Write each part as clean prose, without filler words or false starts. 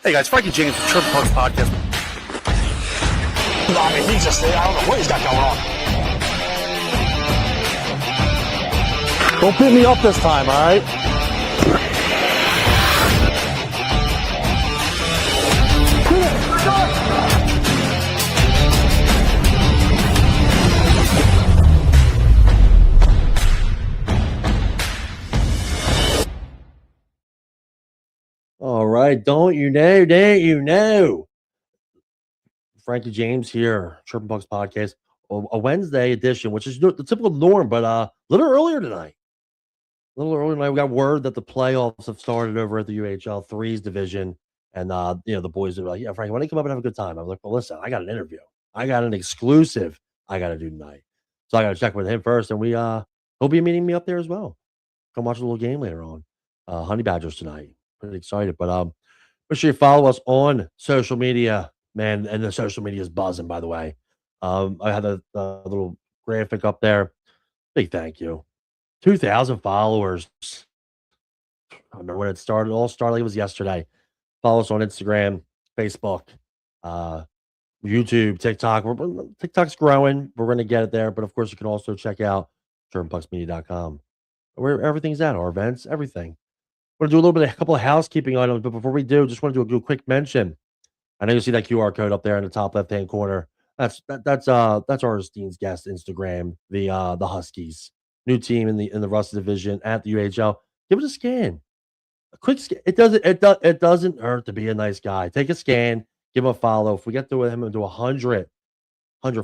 Hey guys, Frankie James with Triple Parks Podcast. I mean, I don't know what he's got going on. Don't beat me up this time, all right? All right, don't you know? Frankie James here, Triple Bucks Podcast, a Wednesday edition, which is the typical norm, but a little earlier tonight. We got word that the playoffs have started over at the UHL 3's division, and the boys are like, "Yeah, Frankie, why don't you come up and have a good time?" I was like, "Well, listen, I got an interview, I got an exclusive, I got to do tonight, so I got to check with him first, and he'll be meeting me up there as well. Come watch a little game later on, Honey Badgers tonight. Pretty excited, but make sure you follow us on social media, man, and the social media is buzzing. By the way, I had a little graphic up there. Big thank you. 2,000 followers. I remember when it started. It all started like it was yesterday. Follow us on Instagram, Facebook, YouTube, TikTok. TikTok's growing. We're going to get it there. But of course, you can also check out ShermanPucksMedia.com, where everything's at, our events, everything. We're going to do a couple of housekeeping items. But before we do, just want to do a quick mention. I know you see that QR code up there in the top left-hand corner. That's our esteemed guest Instagram, the Huskies. New team in the Rusty division at the UHL. Give it a scan. A quick scan. It doesn't hurt to be a nice guy. Take a scan, give him a follow. If we get through with him and do 100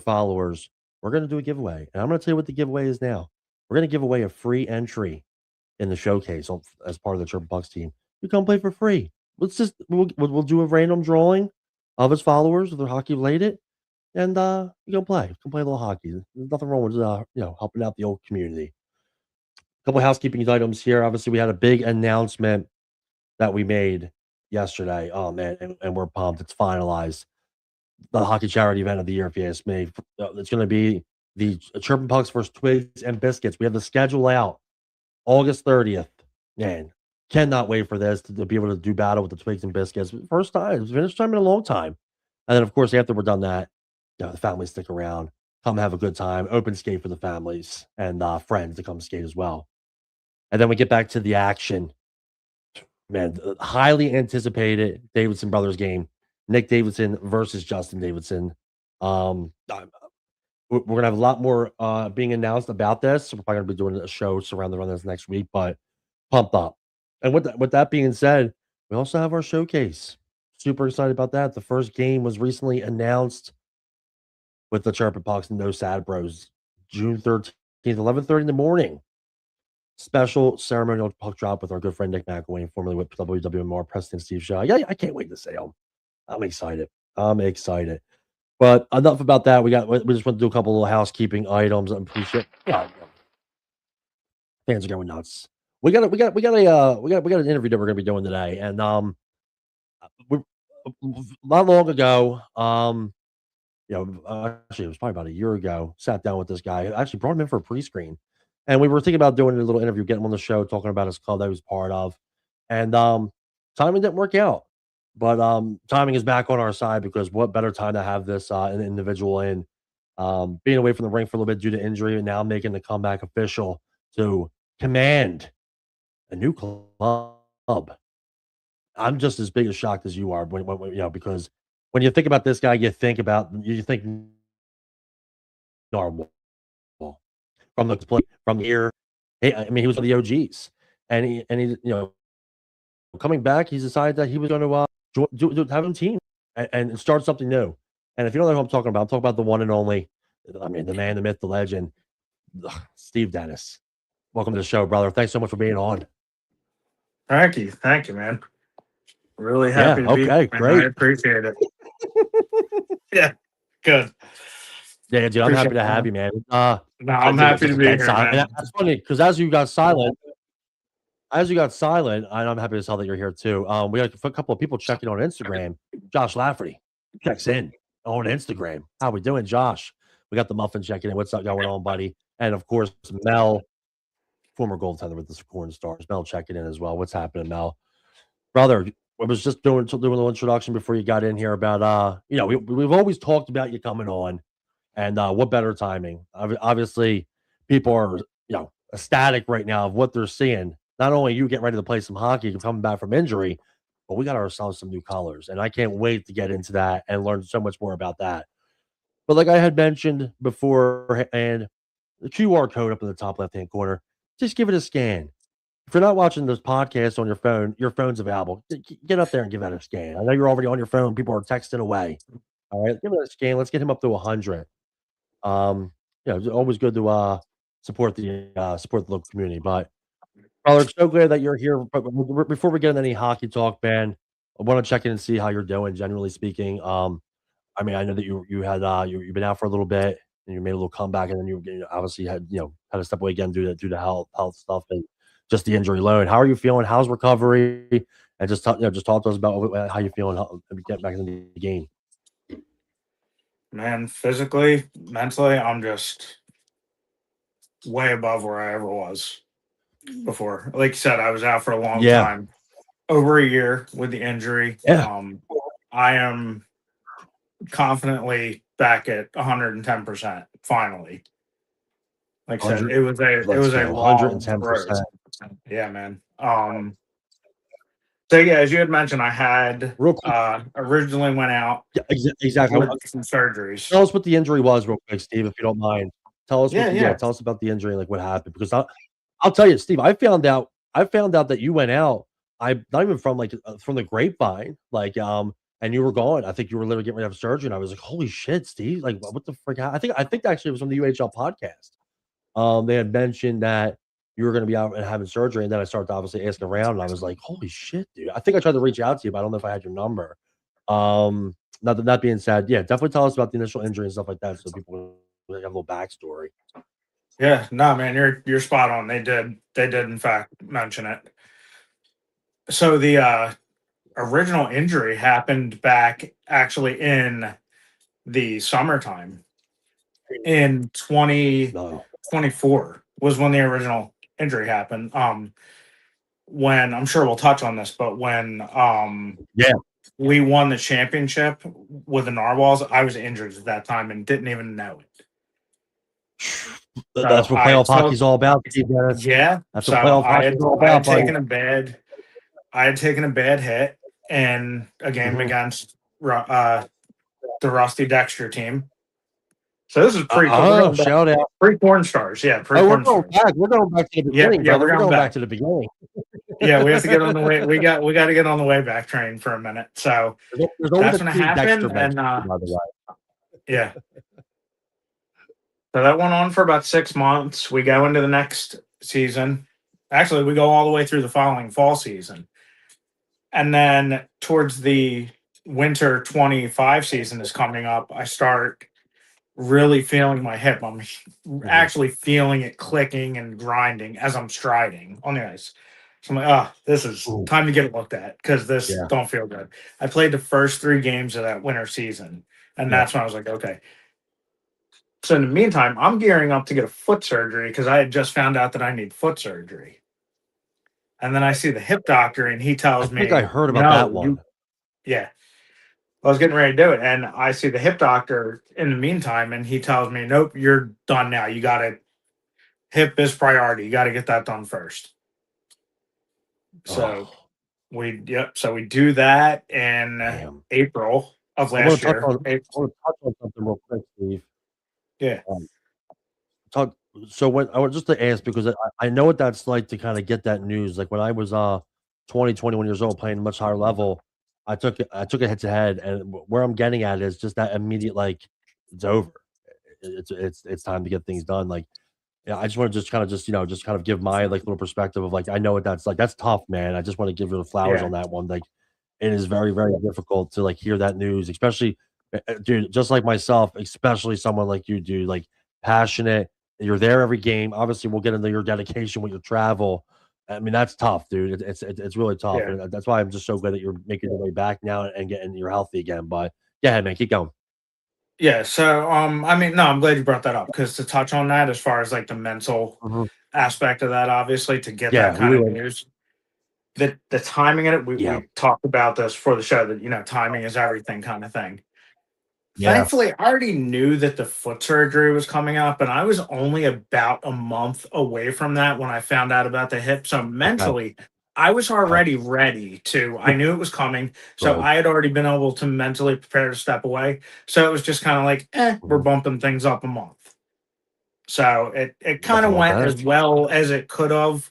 followers, we're gonna do a giveaway. And I'm gonna tell you what the giveaway is now. We're gonna give away a free entry in the showcase as part of the Triple Bucks team. You come play for free. We'll do a random drawing of his followers if they're hockey related. And you go play. You can play a little hockey. There's nothing wrong with helping out the old community. A couple of housekeeping items here. Obviously, we had a big announcement that we made yesterday. Oh man, and we're pumped. It's finalized. The hockey charity event of the year, if you ask me. It's going to be the Chirpin' Pucks versus Twigs and Biscuits. We have the schedule out August 30th. Man, cannot wait for this to be able to do battle with the Twigs and Biscuits. First time in a long time. And then, of course, after we're done that, the families stick around, come have a good time, open skate for the families and friends to come skate as well. And then we get back to the action. Man, the highly anticipated Davidson Brothers game. Nick Davidson versus Justin Davidson. We're going to have a lot more being announced about this. We're probably going to be doing a show surrounding around this next week, but pumped up. And with that being said, we also have our showcase. Super excited about that. The first game was recently announced with the Chirpin' Pucks and No Sad Bros, June 13th, 11:30 in the morning. Special ceremonial puck drop with our good friend Nick McElwain, formerly with WWMR, Preston Steve Show. Yeah, I can't wait to see him. I'm excited. But enough about that. We just want to do a couple little housekeeping items. I'm pretty sure fans are going nuts. We got an interview that we're going to be doing today, and we not long ago, actually, it was probably about a year ago, sat down with this guy. I actually brought him in for a pre-screen. And we were thinking about doing a little interview, getting him on the show, talking about his club that he was part of. And timing didn't work out. But timing is back on our side because what better time to have this an individual in being away from the ring for a little bit due to injury and now making the comeback official to command a new club. I'm just as big a shocked as you are because when you think about this guy, you think Gnarwall from here. I mean, he was one of the OGs, and he coming back, he's decided that he was going to have a team and start something new. And if you don't know who I'm talking about the one and only, I mean, the man, the myth, the legend, Steve Dennis. Welcome to the show, brother. Thanks so much for being on. Thank you, man. Really happy to be here. Great. I appreciate it. Yeah, good. Yeah, dude, I'm happy to have you, man. No, I'm happy to be here, man. That's funny because as you got silent, and I'm happy to tell that you're here too. We had a couple of people checking on Instagram. Josh Lafferty checks in on Instagram. How we doing, Josh? We got the Muffin checking in. What's up going on, buddy? And of course, Mel, former goaltender with the Corn Stars. Mel checking in as well. What's happening, Mel? Brother, I was just doing a little introduction before you got in here about we've always talked about you coming on, and what better timing? Obviously, people are ecstatic right now of what they're seeing. Not only you getting ready to play some hockey, coming back from injury, but we got ourselves some new colors, and I can't wait to get into that and learn so much more about that. But like I had mentioned before, and the QR code up in the top left-hand corner, just give it a scan. If you're not watching this podcast on your phone's available. Get up there and give that a scan. I know you're already on your phone. People are texting away. All right, give it a scan. Let's get him up to 100. It's always good to support the local community. But brother, so glad that you're here. But before we get into any hockey talk, man, I want to check in and see how you're doing. Generally speaking, I mean, I know that you had you've been out for a little bit and you made a little comeback, and then you obviously had to step away again due to health stuff and just the injury load. How are you feeling? How's recovery? And just talk to us about how you feeling. How get back into the game. Man, physically, mentally, I'm just way above where I ever was before. Like you said, I was out for a long time, over a year with the injury. Yeah. I am confidently back at 110%. Finally, like I said, it was a 110%. Yeah, man. So yeah, as you had mentioned, I had originally went out. Yeah, exactly. With some surgeries. Tell us what the injury was, real quick, Steve, if you don't mind. Tell us. Tell us about the injury, like what happened, because I'll tell you, Steve. I found out that you went out. I not even from the grapevine, and you were gone. I think you were literally getting ready to have surgery, and I was like, "Holy shit, Steve! Like, what the frick?" I think actually it was from the UHL podcast. They had mentioned that you were going to be out and having surgery, and then I started obviously asking around, and I was like, "Holy shit, dude!" I think I tried to reach out to you, but I don't know if I had your number. That being said, yeah, definitely tell us about the initial injury and stuff like that, so people have a little backstory. Yeah, no, man, you're spot on. They did in fact mention it. So the original injury happened back actually in the summertime in 2024 was when the original injury happened. When I'm sure we'll touch on this, but when we won the championship with the Gnarwalls, I was injured at that time and didn't even know it. That's what playoff hockey's all about. Yeah, that's what playoff hockey's all about. I had taken a bad hit in a game against the Rusty Dexter team. So this is shout out pre-porn stars. Yeah, we're going back to the beginning. Yeah, we're going back to the beginning. Yeah, we have to get on the way. We got to get on the way back train for a minute. So that's when it happened. And yeah. So that went on for about 6 months. We go into the next season. Actually, we go all the way through the following fall season. And then towards the winter 25 season is coming up, I start really feeling my hip. I'm actually feeling it clicking and grinding as I'm striding on the ice. So I'm like, this is time to get it looked at because this don't feel good. I played the first 3 games of that winter season, and that's when I was like, okay. So in the meantime, I'm gearing up to get a foot surgery because I had just found out that I need foot surgery. And then I see the hip doctor, and he tells me, I think I heard about that one. I was getting ready to do it, and I see the hip doctor in the meantime, and he tells me, nope, you're done now. You got it. Hip is priority. You got to get that done first. So we do that in April of last year. I want to touch on something real quick, Steve. Yeah. So when I was just to ask, because I know what that's like to kind of get that news. Like when I was 20, 21 years old playing much higher level, I took it head to head, and where I'm getting at is just that immediate, like, it's over. It's time to get things done. Like, yeah, I just want to just kind of give my little perspective of I know what that's like. That's tough, man. I just want to give you the flowers on that one. Like, it is very, very difficult to hear that news, especially, dude, just like myself, especially someone like you, dude, passionate. You're there every game. Obviously, we'll get into your dedication with your travel. I mean, that's tough, dude. It's really tough. Yeah. And that's why I'm just so glad that you're making your way back now and you're healthy again. But yeah, man, keep going. Yeah. So, I mean, no, I'm glad you brought that up because to touch on that, as far as the mental aspect of that, obviously, to get that kind of news. the timing in it, Yeah. we talked about this for the show that timing is everything kind of thing. Yeah. Thankfully, I already knew that the foot surgery was coming up, and I was only about a month away from that when I found out about the hip. So mentally, I was already ready to. I knew it was coming, so Good. I had already been able to mentally prepare to step away. So it was just kind of like, we're Mhm. bumping things up a month. So it kind Nothing of wrong with went that. as well as it could have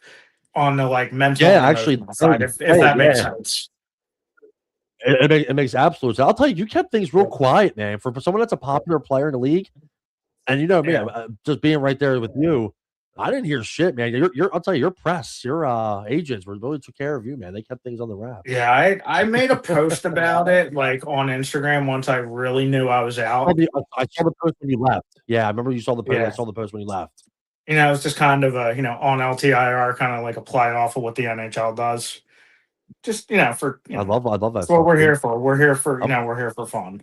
on the like mental Yeah, and actually, emotional side, if hey, that makes yeah. sense. It makes absolute sense. I'll tell you kept things real quiet, man. For someone that's a popular player in the league, and you know me, Yeah. just being right there with you, I didn't hear shit, man. I'll tell you, your press, your agents really took care of you, man. They kept things on the wraps. Yeah, I made a post about it like on Instagram once I really knew I was out. I saw the post when you left. Yeah, I remember you saw the post. I Yeah. saw the post when you left. It was just kind of on LTIR, kind of like a play off of what the NHL does. Just, for, I love that that's what stuff, we're dude. here for. We're here for, Um, we're here for fun.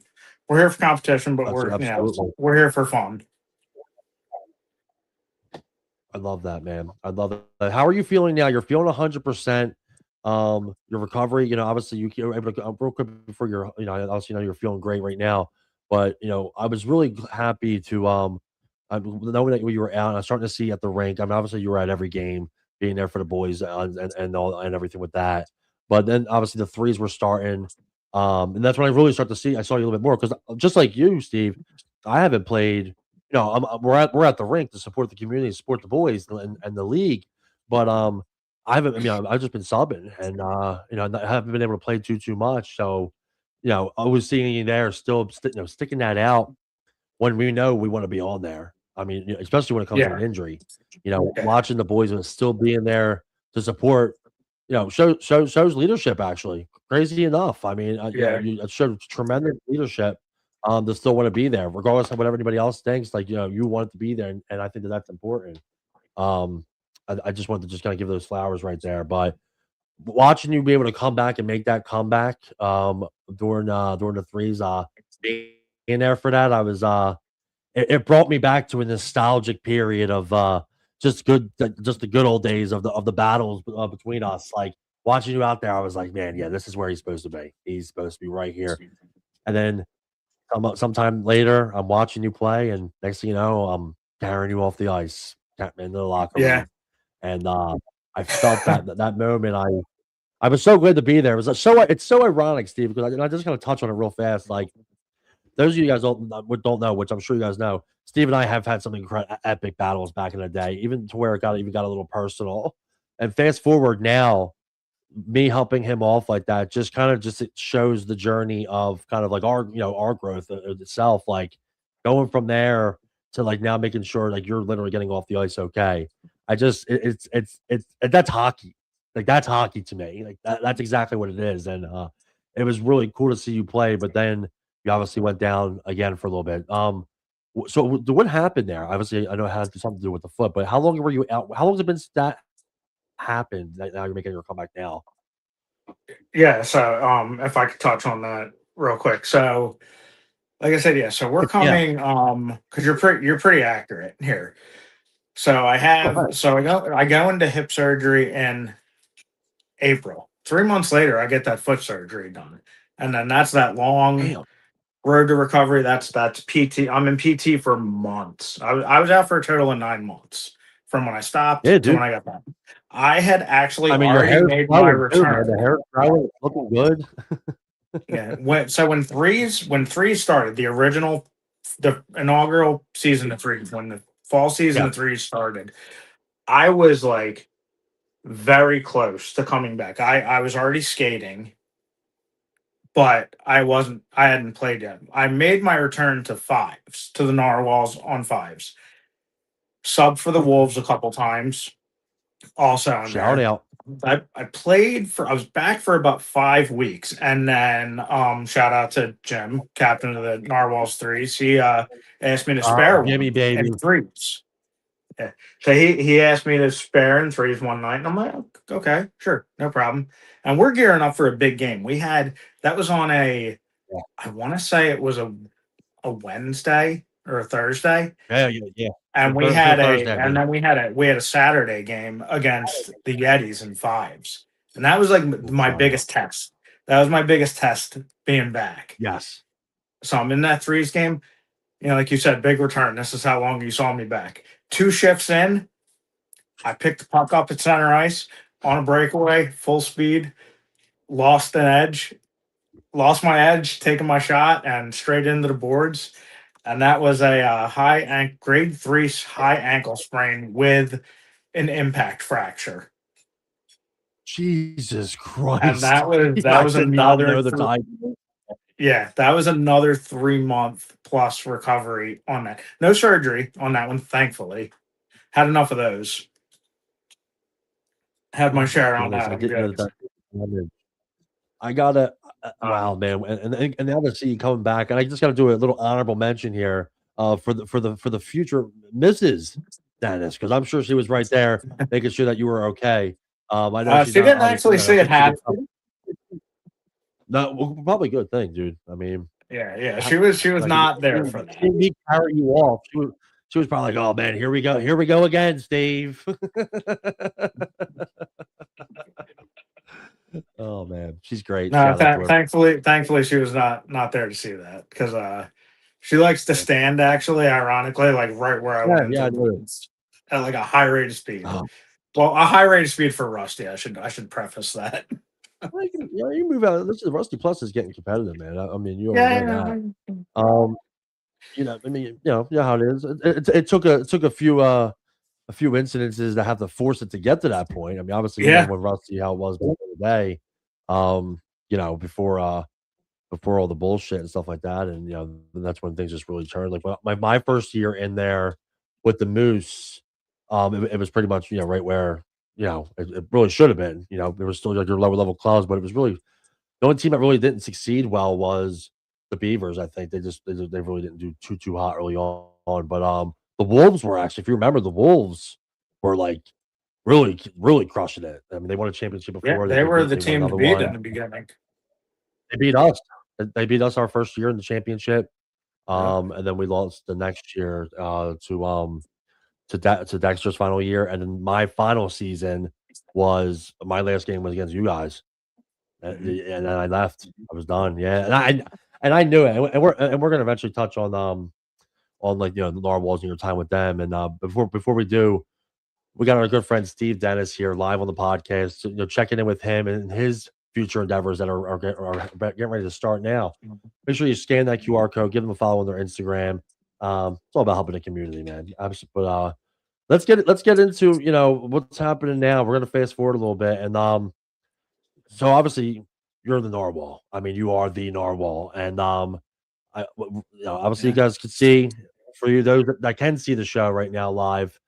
We're here for competition, but absolutely. we're here for fun. I love that, man. I love it. How are you feeling now? You're feeling 100%. Your recovery, obviously you're able to real quick before obviously you're feeling great right now. But I was really happy to knowing that you were out. And I'm starting to see at the rink. I mean, obviously you were at every game, being there for the boys and all and everything with that. But then obviously the threes were starting. And that's when I really start to see. I saw you a little bit more because just like you, Steve, I haven't played we're at the rink to support the community, support the boys and the league. But I haven't. I mean, I've just been subbing, and I haven't been able to play too much. So, I was seeing you there, still, sticking that out when we know we want to be on there. I mean, especially when it comes to Yeah. an injury. Yeah. Watching the boys and still being there to support. Shows leadership. Actually, crazy enough. I mean, Yeah. it showed tremendous leadership to still want to be there, regardless of whatever anybody else thinks. Like, you want to be there, and I think that's important. Um, I just wanted to just kind of give those flowers right there. But watching you be able to come back and make that comeback during the threes, being there for that, I was it brought me back to a nostalgic period of just the good old days of the battles between us. Like watching you out there, I was like, man, yeah, this is where he's supposed to be. He's supposed to be right here. And then sometime later, I'm watching you play, and next thing you know, I'm carrying you off the ice into the locker Yeah. room, and I felt that moment. I was so glad to be there. It was it's so ironic, Steve, because I just gonna touch on it real fast. Like those of you guys don't know, which I'm sure you guys know. Steve and I have had some incredible epic battles back in the day, even to where it got a little personal. And fast forward now, me helping him off like that just it shows the journey of kind of like our growth itself, like going from there to like now making sure like you're literally getting off the ice okay. I just it's that's hockey. Like that's hockey to me. Like that's exactly what it is. And it was really cool to see you play, but then you obviously went down again for a little bit. So what happened there? Obviously, I know it had something to do with the foot, but how long were you out? How long has it been since that happened? That now you're making your comeback now. Yeah. So if I could touch on that real quick. So like I said, yeah, so we're Yeah. coming because you're pretty accurate here. So Oh, nice. I go into hip surgery in April. 3 months later, I get that foot surgery done, and then that's that long Damn. road to recovery. That's PT. I'm in PT for months. I was out for a total of 9 months from when I stopped Yeah, to when dude. I got back. I had actually I mean, your already hair's made my growing too, man. The return. hair's growing, it's looking good. Yeah. When threes started, the inaugural season of threes, when the fall season Yeah. of threes started, I was like very close to coming back. I was already skating, but I hadn't played yet. I made my return to fives, to the Narwhals on fives. Subbed for the Wolves a couple times, also in Shout there. out. I was back for about 5 weeks, and then shout out to Jim, captain of the Narwhals threes. He asked me to spare Jimmy, one baby. in threes. Yeah. So he asked me to spare in threes one night, and I'm like, okay, sure, no problem. And we're gearing up for a big game. That was on I want to say it was a Wednesday or a Thursday, Yeah. and Thursday, I and believe. then we had a Saturday game against the Yetis in fives. And that was like my biggest test. That was my biggest test being back. Yes. So I'm in that threes game. Like you said, big return. This is how long you saw me back. 2 shifts in, I picked the puck up at center ice on a breakaway, full speed, lost my edge, taking my shot, and straight into the boards. And that was a grade 3 high ankle sprain with an impact fracture. Jesus Christ! And that was did not another know the time. Yeah, that was another 3-month plus recovery on that. No surgery on that one, thankfully. Had enough of those. Had my share on that. I didn't know that. I gotta, wow, man, and now to see you coming back, and I just gotta do a little honorable mention here, for the future Mrs. Dennis, because I'm sure she was right there making sure that you were okay. I know she didn't actually say it happened. No, well, probably good thing, dude. I mean, yeah, she was like, not there for that. She carry you off. She was probably like, "Oh man, here we go again, Steve." Oh man, she's great. No, thankfully, she was not there to see that because she likes to stand. Actually, ironically, like right where I went at like a high rate of speed. Oh. Well, a high rate of speed for Rusty. I should preface that. You move out. This is Rusty Plus is getting competitive, man. I mean, you already know that. I mean, you know how it is. It took a few incidences to have to force it to get to that point. I mean, obviously, you know when Rusty how it was back in the day. Before all the bullshit and stuff like that, and that's when things just really turned. Like my first year in there with the Moose, it was pretty much right where it really should have been. There was still like your lower level clubs, but it was really the only team that really didn't succeed well was the Beavers. I think they really didn't do too hot early on. But the Wolves were actually, if you remember, the Wolves were like really, really crushing it. I mean, they won a championship before. Yeah, they were the team to beat in the beginning. They beat us. They beat us our first year in the championship. And then we lost the next year to Dexter's final year, and then my final season was my last game was against you guys, and then I left. I was done. Yeah, and I knew it, and we're gonna eventually touch on like the Gnarwalls and your time with them, and before we do, we got our good friend Steve Dennis here live on the podcast. Checking in with him and his future endeavors that are getting ready to start now. Make sure you scan that QR code, give them a follow on their Instagram. It's all about helping the community, man. But let's get into what's happening now. We're gonna fast forward a little bit, and so obviously you're the Gnarwall. I mean, you are the Gnarwall, and obviously you guys can see, for you those that can see the show right now live.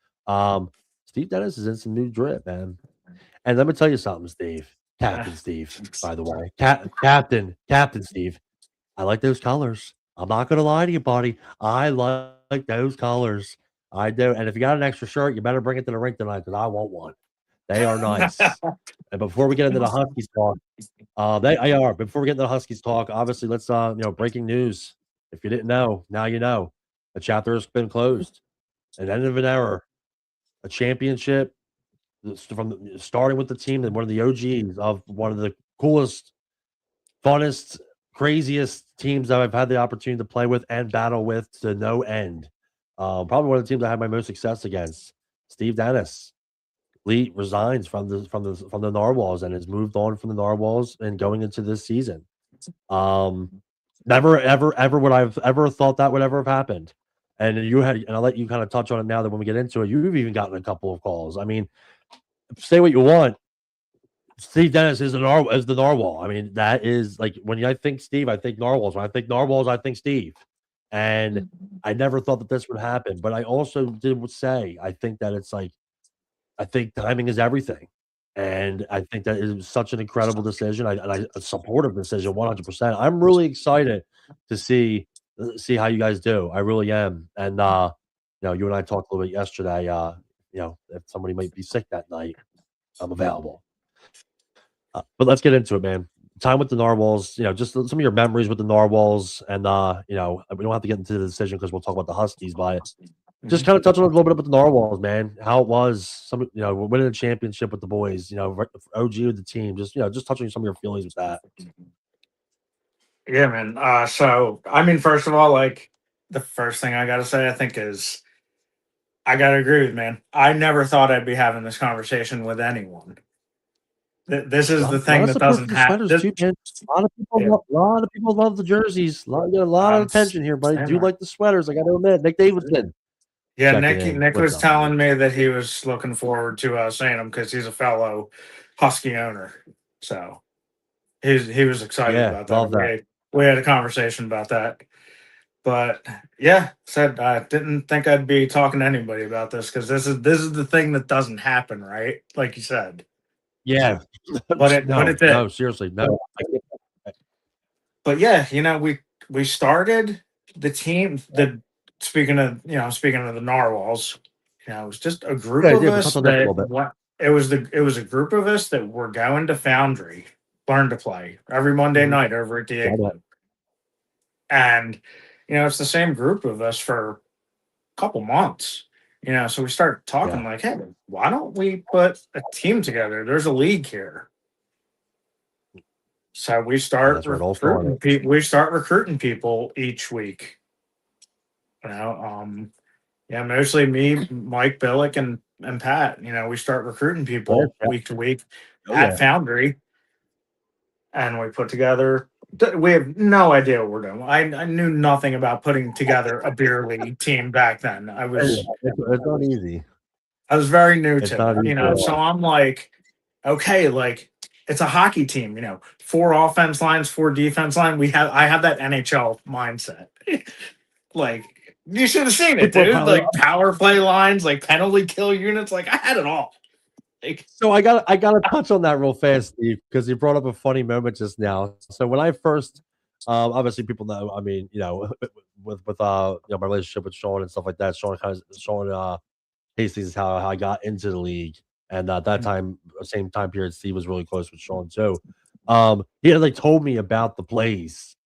Steve Dennis is in some new drip, man. And let me tell you something, Steve. Captain Steve, by the way. Captain Steve. I like those colors. I'm not going to lie to you, buddy. I like those colors. I do. And if you got an extra shirt, you better bring it to the rink tonight because I want one. They are nice. And before we get into the Huskies talk, they are. Before we get into the Huskies talk, obviously, let's, breaking news. If you didn't know, now you know. The chapter has been closed. An end of an era. A championship starting with the team and one of the OGs of one of the coolest, funnest, craziest teams that I've had the opportunity to play with and battle with to no end. Probably one of the teams I had my most success against. Steve Dennis. Lee resigns from the Gnarwalls and has moved on from the Gnarwalls and going into this season. Never ever would I've ever thought that would ever have happened. And I'll let you kind of touch on it now that when we get into it, you've even gotten a couple of calls. I mean, say what you want. Steve Dennis is the Gnarwall. I mean, that is like when I think Steve, I think Gnarwalls. When I think Gnarwalls, I think Steve. And I never thought that this would happen. But I also did say I think that it's like I think timing is everything. And I think that is such an incredible decision. A supportive decision, 100%. I'm really excited to see how you guys do. I really am. And you and I talked a little bit yesterday. If somebody might be sick that night, I'm available. But let's get into it, man. Time with the Gnarwalls. Just some of your memories with the Gnarwalls, and we don't have to get into the decision because we'll talk about the Huskies. But Just kind of touch on a little bit about the Narwhals, man. How it was, winning a championship with the boys. OG with the team. Just touching some of your feelings with that. Yeah, man. So I mean, first of all, like the first thing I gotta say, I think is I gotta agree with man. I never thought I'd be having this conversation with anyone. This is the A thing lot of that support for doesn't the happen. sweaters too, man. Yeah. A lot of people love the jerseys. Get a lot of attention here, but I do like the sweaters. I got to admit, Nick Davidson. Yeah, Checking Nick. in. Nick What's was up, telling buddy? me that he was looking forward to saying them because he's a fellow Husky owner. So he was excited Yeah, about that. love that. We had a conversation about that. But yeah, said I didn't think I'd be talking to anybody about this because this is the thing that doesn't happen, right? Like you said. Yeah. But it did. No, seriously, no. But yeah, we started the team. Speaking of the Narwhals, it was just a group of Yeah, but us touch on that a little that bit. it was a group of us that were going to Foundry, learn to play every Monday night over at the Igloo. And it's the same group of us for a couple months. So we started talking like, hey, why don't we put a team together? There's a league here. So we start recruiting people. We start recruiting people each week. Mostly me, Mike Billick, and Pat. We start recruiting people week to week at Foundry, and we put together. We have no idea what we're doing. I knew nothing about putting together a beer league team back then. It's not easy. I was very new to it, so I'm like, okay, like it's a hockey team, 4 offense lines, 4 defense line. I have that NHL mindset. Like you should have seen it, dude. Like power play lines, like penalty kill units, like I had it all. So I gotta touch on that real fast, Steve, because you brought up a funny moment just now. So when I first obviously people know, I mean, with my relationship with Sean and stuff like that, Sean Hastings is how I got into the league. And that time, same time period, Steve was really close with Sean too. He had told me about the plays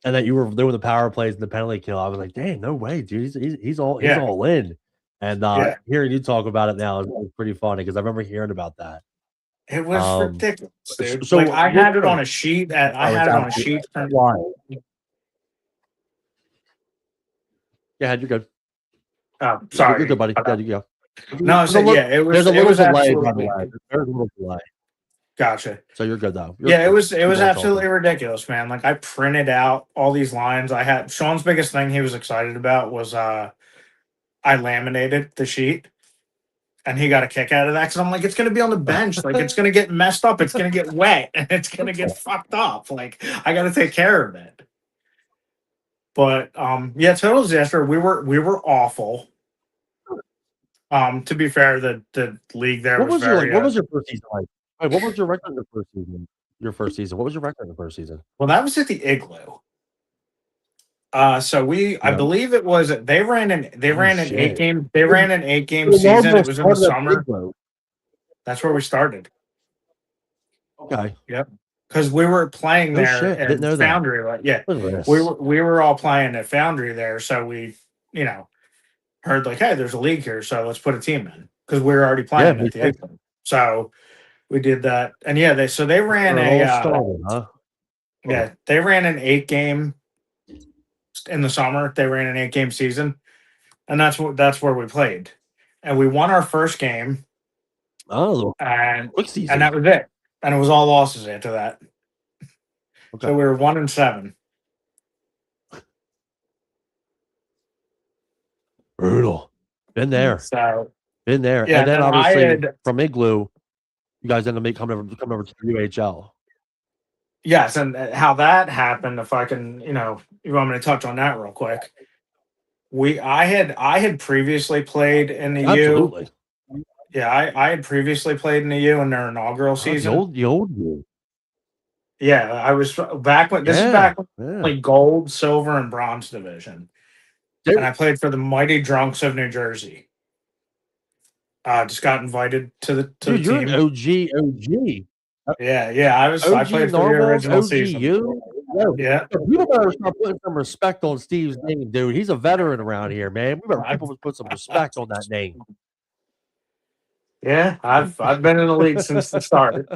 and that you were doing the power plays and the penalty kill. I was like, "Damn, no way, dude! He's all in." And hearing you talk about it now is pretty funny because I remember hearing about that. It was ridiculous, dude. So I had it on a sheet. I had it on a sheet. Yeah, you're good. Sorry, you're good, buddy. Yeah, you go. No, I said it was. There's a little delay, by the way. There's a little delay. Gotcha. So you're good though. It was absolutely ridiculous, man. Like I printed out all these lines. I had Sean's biggest thing he was excited about was I laminated the sheet, and he got a kick out of that because I'm like, it's gonna be on the bench, like it's gonna get messed up, it's gonna get wet, and it's gonna get fucked up. Like I got to take care of it. But total disaster. We were awful. To be fair, the league there was very. What was your first season like? Wait, what was your record in the first season? Your first season. What was your record in the first season? Well, that was at the Igloo. So I believe it was they ran an 8-game season. It was in the summer. That's where we started. Okay. Yep. Because we were playing there at Foundry. We were all playing at Foundry there, so we heard like, hey, there's a league here, so let's put a team in because we were already playing at the Igloo. So we did that, and they ran they ran an 8-game in the summer. They ran an 8-game season, and that's where we played, and we won our first game. Oh, and quick season, and that was it, and it was all losses after that. Okay. So we were 1-7. Brutal. Been there. Been there. Yeah, and then obviously from Igloo, you guys ended up coming over to the UHL. Yes, and how that happened, if I can, you want me to touch on that real quick. I had previously played in the Absolutely. U. Yeah, I had previously played in the U in their inaugural season. The old U. Yeah, I was back when this is back when like gold, silver, and bronze division. And I played for the Mighty Drunks of New Jersey. Just got invited to the team. You're an OG. Yeah. I played for the original season. Yeah. People better start putting some respect on Steve's name, dude. He's a veteran around here, man. We better people put some respect on that name. Yeah, I've been in the league since the start.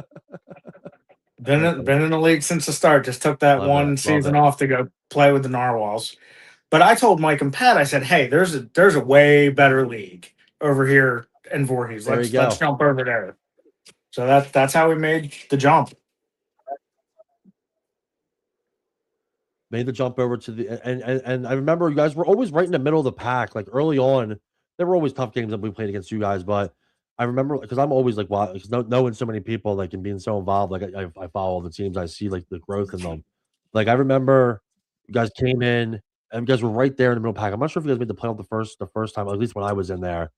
Been in the league since the start. Just took that one season off to go play with the Narwhals. But I told Mike and Pat, I said, "Hey, there's a way better league over here in Voorhees. There you Let's go. jump over there." So that's how we made the jump. Made the jump over to the and I remember you guys were always right in the middle of the pack. Like early on, there were always tough games that we played against you guys, but I remember because I'm always like, wow, because knowing so many people like and being so involved, like I follow all the teams, I see like the growth in them. Like I remember you guys came in and you guys were right there in the middle pack. I'm not sure if you guys made the playoff the first time, at least when I was in there.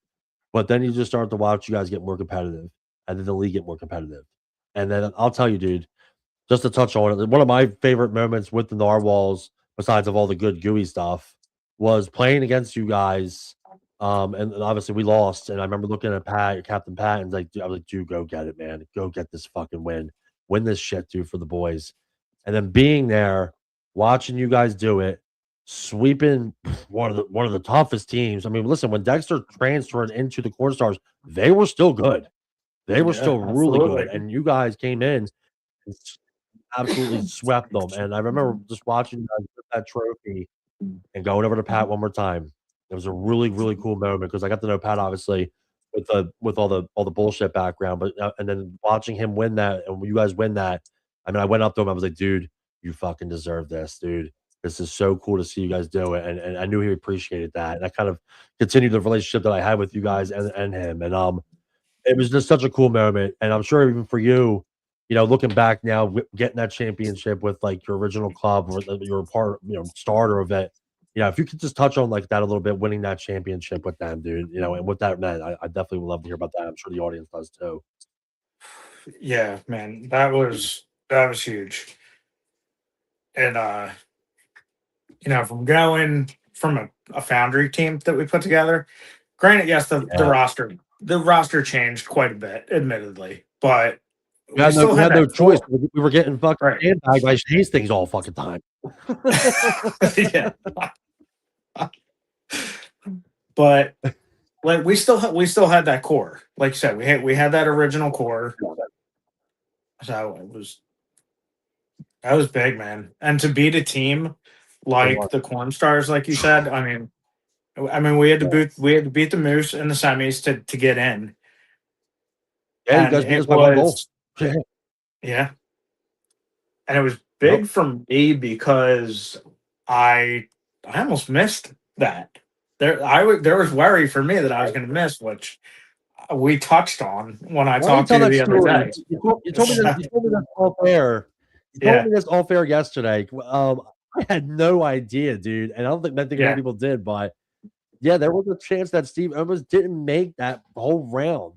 But then you just started to watch you guys get more competitive, and then the league get more competitive. And then I'll tell you, dude, just to touch on it, one of my favorite moments with the Narwhals, besides of all the good gooey stuff, was playing against you guys. And obviously we lost. And I remember looking at Pat, Captain Pat, and like, I was like, dude, go get it, man. Go get this fucking win this shit, dude, for the boys. And then being there, watching you guys do it, sweeping one of the toughest teams. I mean, listen, when Dexter transferred into the Corn Stars, they were still good. They were still really good, and you guys came in and absolutely swept them. And I remember just watching you guys get that trophy and going over to Pat one more time. It was a really, really cool moment because I got to know Pat obviously with all the bullshit background, but and then watching him win that and when you guys win that, I mean, I went up to him. I was like, dude, you fucking deserve this, dude. This is so cool to see you guys do it, and I knew he appreciated that, and I kind of continued the relationship that I had with you guys and him, and it was just such a cool moment, and I'm sure even for you, you know, looking back now, getting that championship with like your original club or that you were part, you know, starter of it. You know, if you could just touch on like that a little bit, winning that championship with them, dude, you know, and what that meant, I definitely would love to hear about that. I'm sure the audience does too. Yeah, man, that was huge. And you know, from going from a foundry team that we put together. Granted, yes, the roster changed quite a bit, admittedly, but We had no choice. We were getting fucking sandbagged by Hastings all fucking time. Yeah. But like we still had that core. Like you said, we had that original core. So that was big, man. And to beat a team like the Corn Stars, like you said, I mean we had to beat the Moose in the semis to get in. Yeah, you guys beat us by one goal. Yeah. And it was big from me because I almost missed that. There was worry for me that I was going to miss, which we touched on when I talked to you the other day. You told me this off air. You told me this off air yesterday. I had no idea, dude, and I don't think many people did, but yeah, there was a chance that Steve almost didn't make that whole round.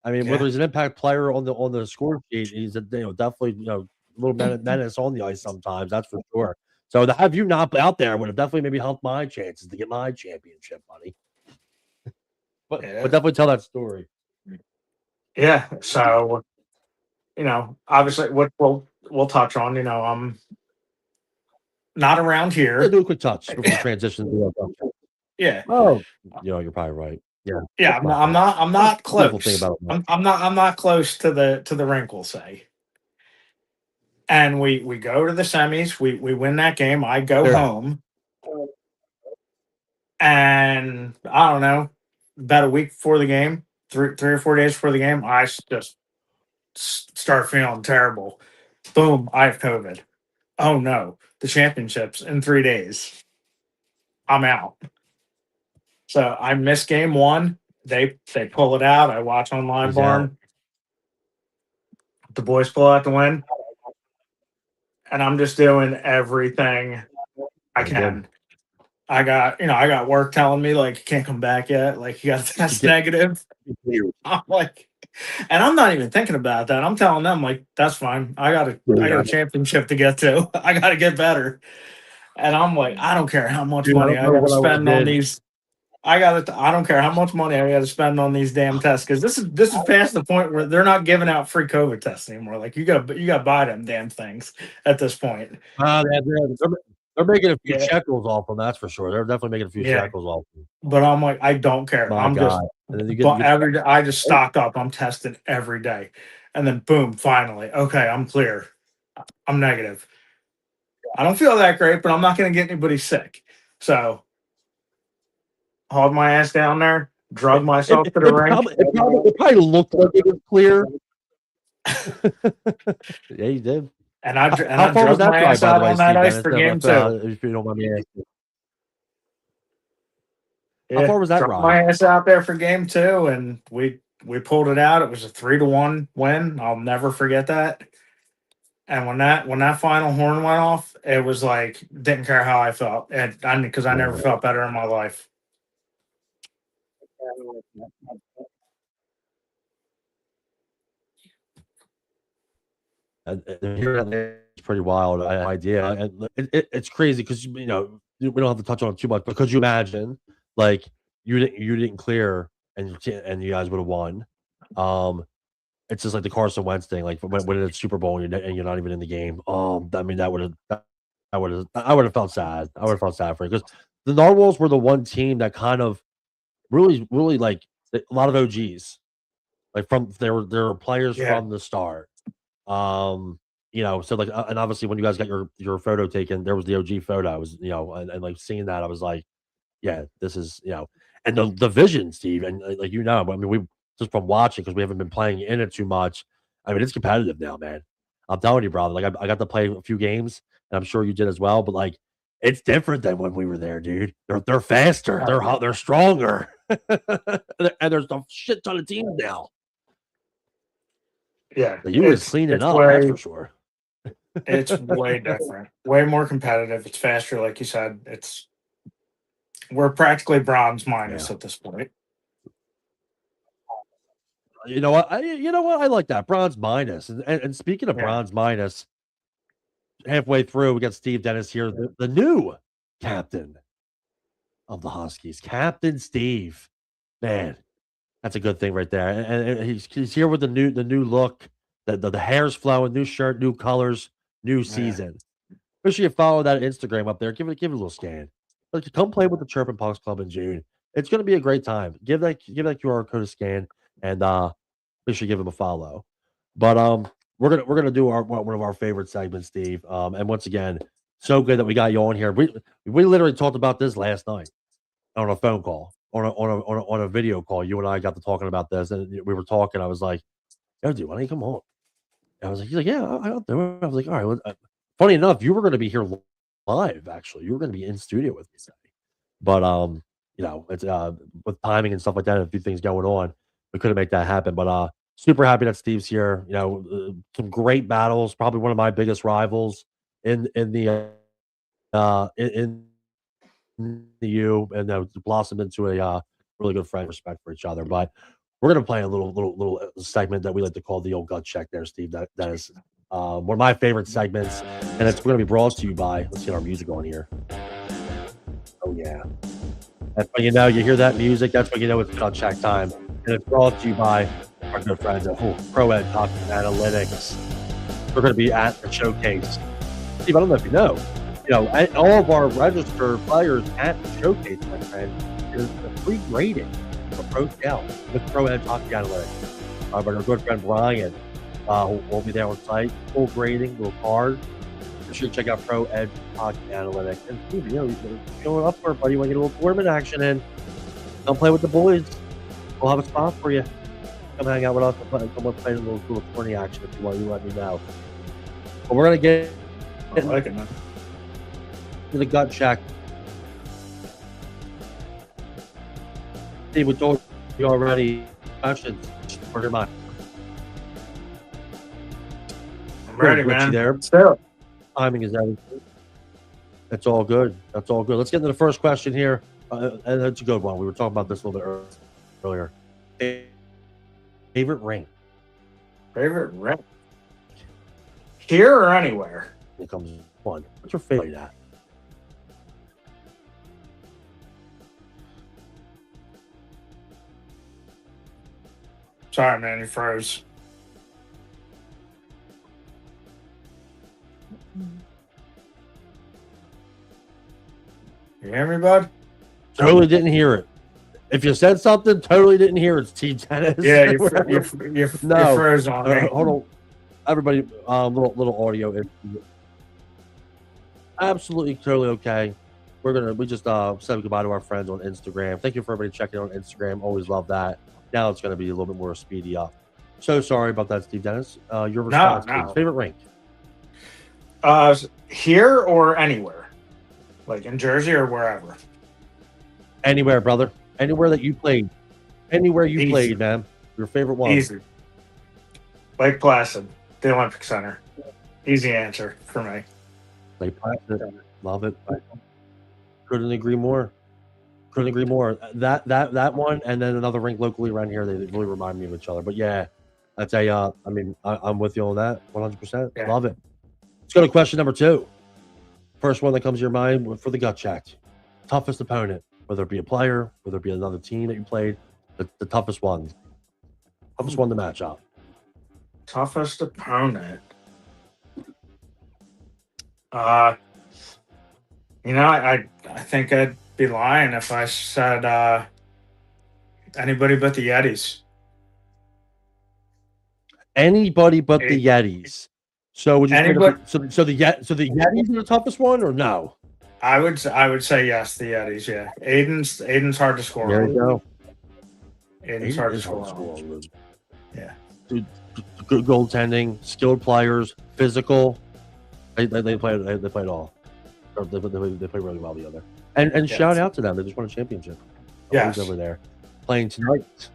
I mean, whether he's an impact player on the score sheet, he's definitely a little menace on the ice sometimes. That's for sure. So to have you not out there would have definitely maybe helped my chances to get my championship, buddy. But definitely tell that story. Yeah. So, obviously, what we'll touch on. I'm not around here. Yeah, do a quick touch before we transition. Yeah. Oh, you're probably right. Yeah. Yeah. I'm not close. I'm not close to the wrinkle, say. And we go to the semis. We win that game. I go home. And I don't know, about a week before the game, three or 4 days before the game, I just start feeling terrible. Boom, I have COVID. Oh no, the championships in 3 days. I'm out. So I miss game one. They pull it out. I watch on Live Barn. The boys pull out the win. And I'm just doing everything I can. I got work telling me like you can't come back yet. Like you got to test negative. I'm like, and I'm not even thinking about that. I'm telling them like that's fine. I got a championship to get to. I got to get better. And I'm like, I don't care how much money I got to spend on these. I don't care how much money I got to spend on these damn tests because this is past the point where they're not giving out free COVID tests anymore. Like you got to buy them damn things at this point. They're making a few Yeah. shekels off them. That's for sure. They're definitely making a few Yeah. shekels off them. But I'm like, I don't care. My I'm just God. And then every day. I just stocked up. I'm testing every day, and then boom, finally, okay, I'm clear. I'm negative. I don't feel that great, but I'm not going to get anybody sick. So hauled my ass down there, drug myself to the rink. It probably looked like it was clear. Yeah, you did. And I How far was drug that my drive, ass by the out way, on that Steve? ice for game two. If you don't mind me asking. Yeah, How far was that drug ride? my ass out there for game two, and we pulled it out. It was a 3-1 win. I'll never forget that. And when that final horn went off, it was like didn't care how I felt, and because I never felt better in my life. And here it's pretty wild. I had no idea. And it's crazy because we don't have to touch on it too much. But could you imagine, like you didn't clear and you guys would have won? It's just like the Carson Wentz thing. Like when it's Super Bowl and you're not even in the game. I mean I would have felt sad. I would have felt sad for you because the Gnarwalls were the one team that kind of really like a lot of OGs. Like there were players from the start. So like and obviously when you guys got your photo taken, there was the OG photo. I was, and like seeing that, I was like, yeah, this is, and the vision, Steve, and like I mean, we just from watching because we haven't been playing in it too much. I mean, it's competitive now, man. I'm telling you, brother. Like I got to play a few games, and I'm sure you did as well. But like, it's different than when we were there, dude. They're faster. They're stronger, and there's a shit ton of teams now. Yeah, you was cleaning up, that's for sure. It's way different, way more competitive. It's faster, like you said. We're practically bronze minus at this point. You know what? I like that bronze minus. And speaking of bronze minus, halfway through, we got Steve Dennis here, the new captain of the Huskies, Captain Steve. Man, that's a good thing right there. And he's here with the new look. The hair's flowing, new shirt, new colors, new season. Make sure you follow that Instagram up there. Give it a little scan. Like, come play with the Chirpin Pucks Club in June. It's going to be a great time. Give that QR code a scan and make sure you give him a follow. But we're gonna do one of our favorite segments, Steve. And once again, so good that we got you on here. We literally talked about this last night on a phone call, on a video call. You and I got to talking about this, and we were talking. I was like, "Yo, dude, why don't you come on?" And I was like, "He's like, yeah, I'll do it." I was like, "All right." Well, funny enough, you were going to be here live. Actually, you were going to be in studio with me today, but it's with timing and stuff like that, and a few things going on, we couldn't make that happen. But super happy that Steve's here. Some great battles. Probably one of my biggest rivals in the U, and blossomed into a really good friend, respect for each other. But we're gonna play a little segment that we like to call the old gut check. There, Steve. That is one of my favorite segments, and it's going to be brought to you by. Let's get our music on here. Oh yeah, that's when you hear that music. That's when it's gut check time, and it's brought to you by our good friends at Pro Ed Analytics. We're going to be at the showcase. Steve, I don't know if you know. All of our registered players at the showcase, my friend, is a free grading for Pro Scout with Pro Ed Hockey Analytics. But our good friend Brian will be there on site, full grading, little card. Be sure to check out Pro Ed Hockey Analytics. And Steve, you're going up for it, buddy. You want to get a little tournament action in? Come play with the boys. We'll have a spot for you. Come hang out with us. Come play a little tourney action if you want. You let me know. But we're gonna get. I like it, man. To the gut check. Steve, we told you already. Questions for your mind. I'm ready, man. There. Timing is everything. That's all good. That's all good. Let's get into the first question here. And that's a good one. We were talking about this a little bit earlier. Favorite ring? Favorite ring? Here or anywhere? It comes one. What's your favorite at? Sorry, man, you froze. You hear me, bud? Totally didn't hear it. If you said something, totally didn't hear it, Steve Dennis. Yeah, you froze on me. Hold on, everybody. Little audio. Absolutely, totally okay. We just said goodbye to our friends on Instagram. Thank you for everybody checking on Instagram. Always love that. Now it's going to be a little bit more speedy up. So sorry about that, Steve Dennis. Your response, please. Favorite rink? Here or anywhere, like in Jersey or wherever. Anywhere, brother. Anywhere that you played. Anywhere you played, man. Your favorite one. Easy. Lake Placid, the Olympic Center. Easy answer for me. Lake Placid. Love it. Couldn't agree more. Couldn't agree more. That one, and then another rink locally around here. They really remind me of each other. But yeah, I'd say. I'm with you on that. 100%. Yeah. Love it. Let's go to question number 2. First one that comes to your mind for the gut check. Toughest opponent, whether it be a player, whether it be another team that you played, the toughest one. Toughest one to match up. Toughest opponent. I think I'd be lying if I said anybody but the Yetis. Anybody but the Yetis. So would you say Anybody- so the Yetis are the toughest one or no? I would say yes, the Yetis. Yeah, Aiden's hard to score. There you go. Aiden's hard to score. On. Yeah. Dude, good goaltending, skilled players, physical. They play it all. They play really well together. And shout out to them. They just won a championship. Yes. Over there. Playing tonight.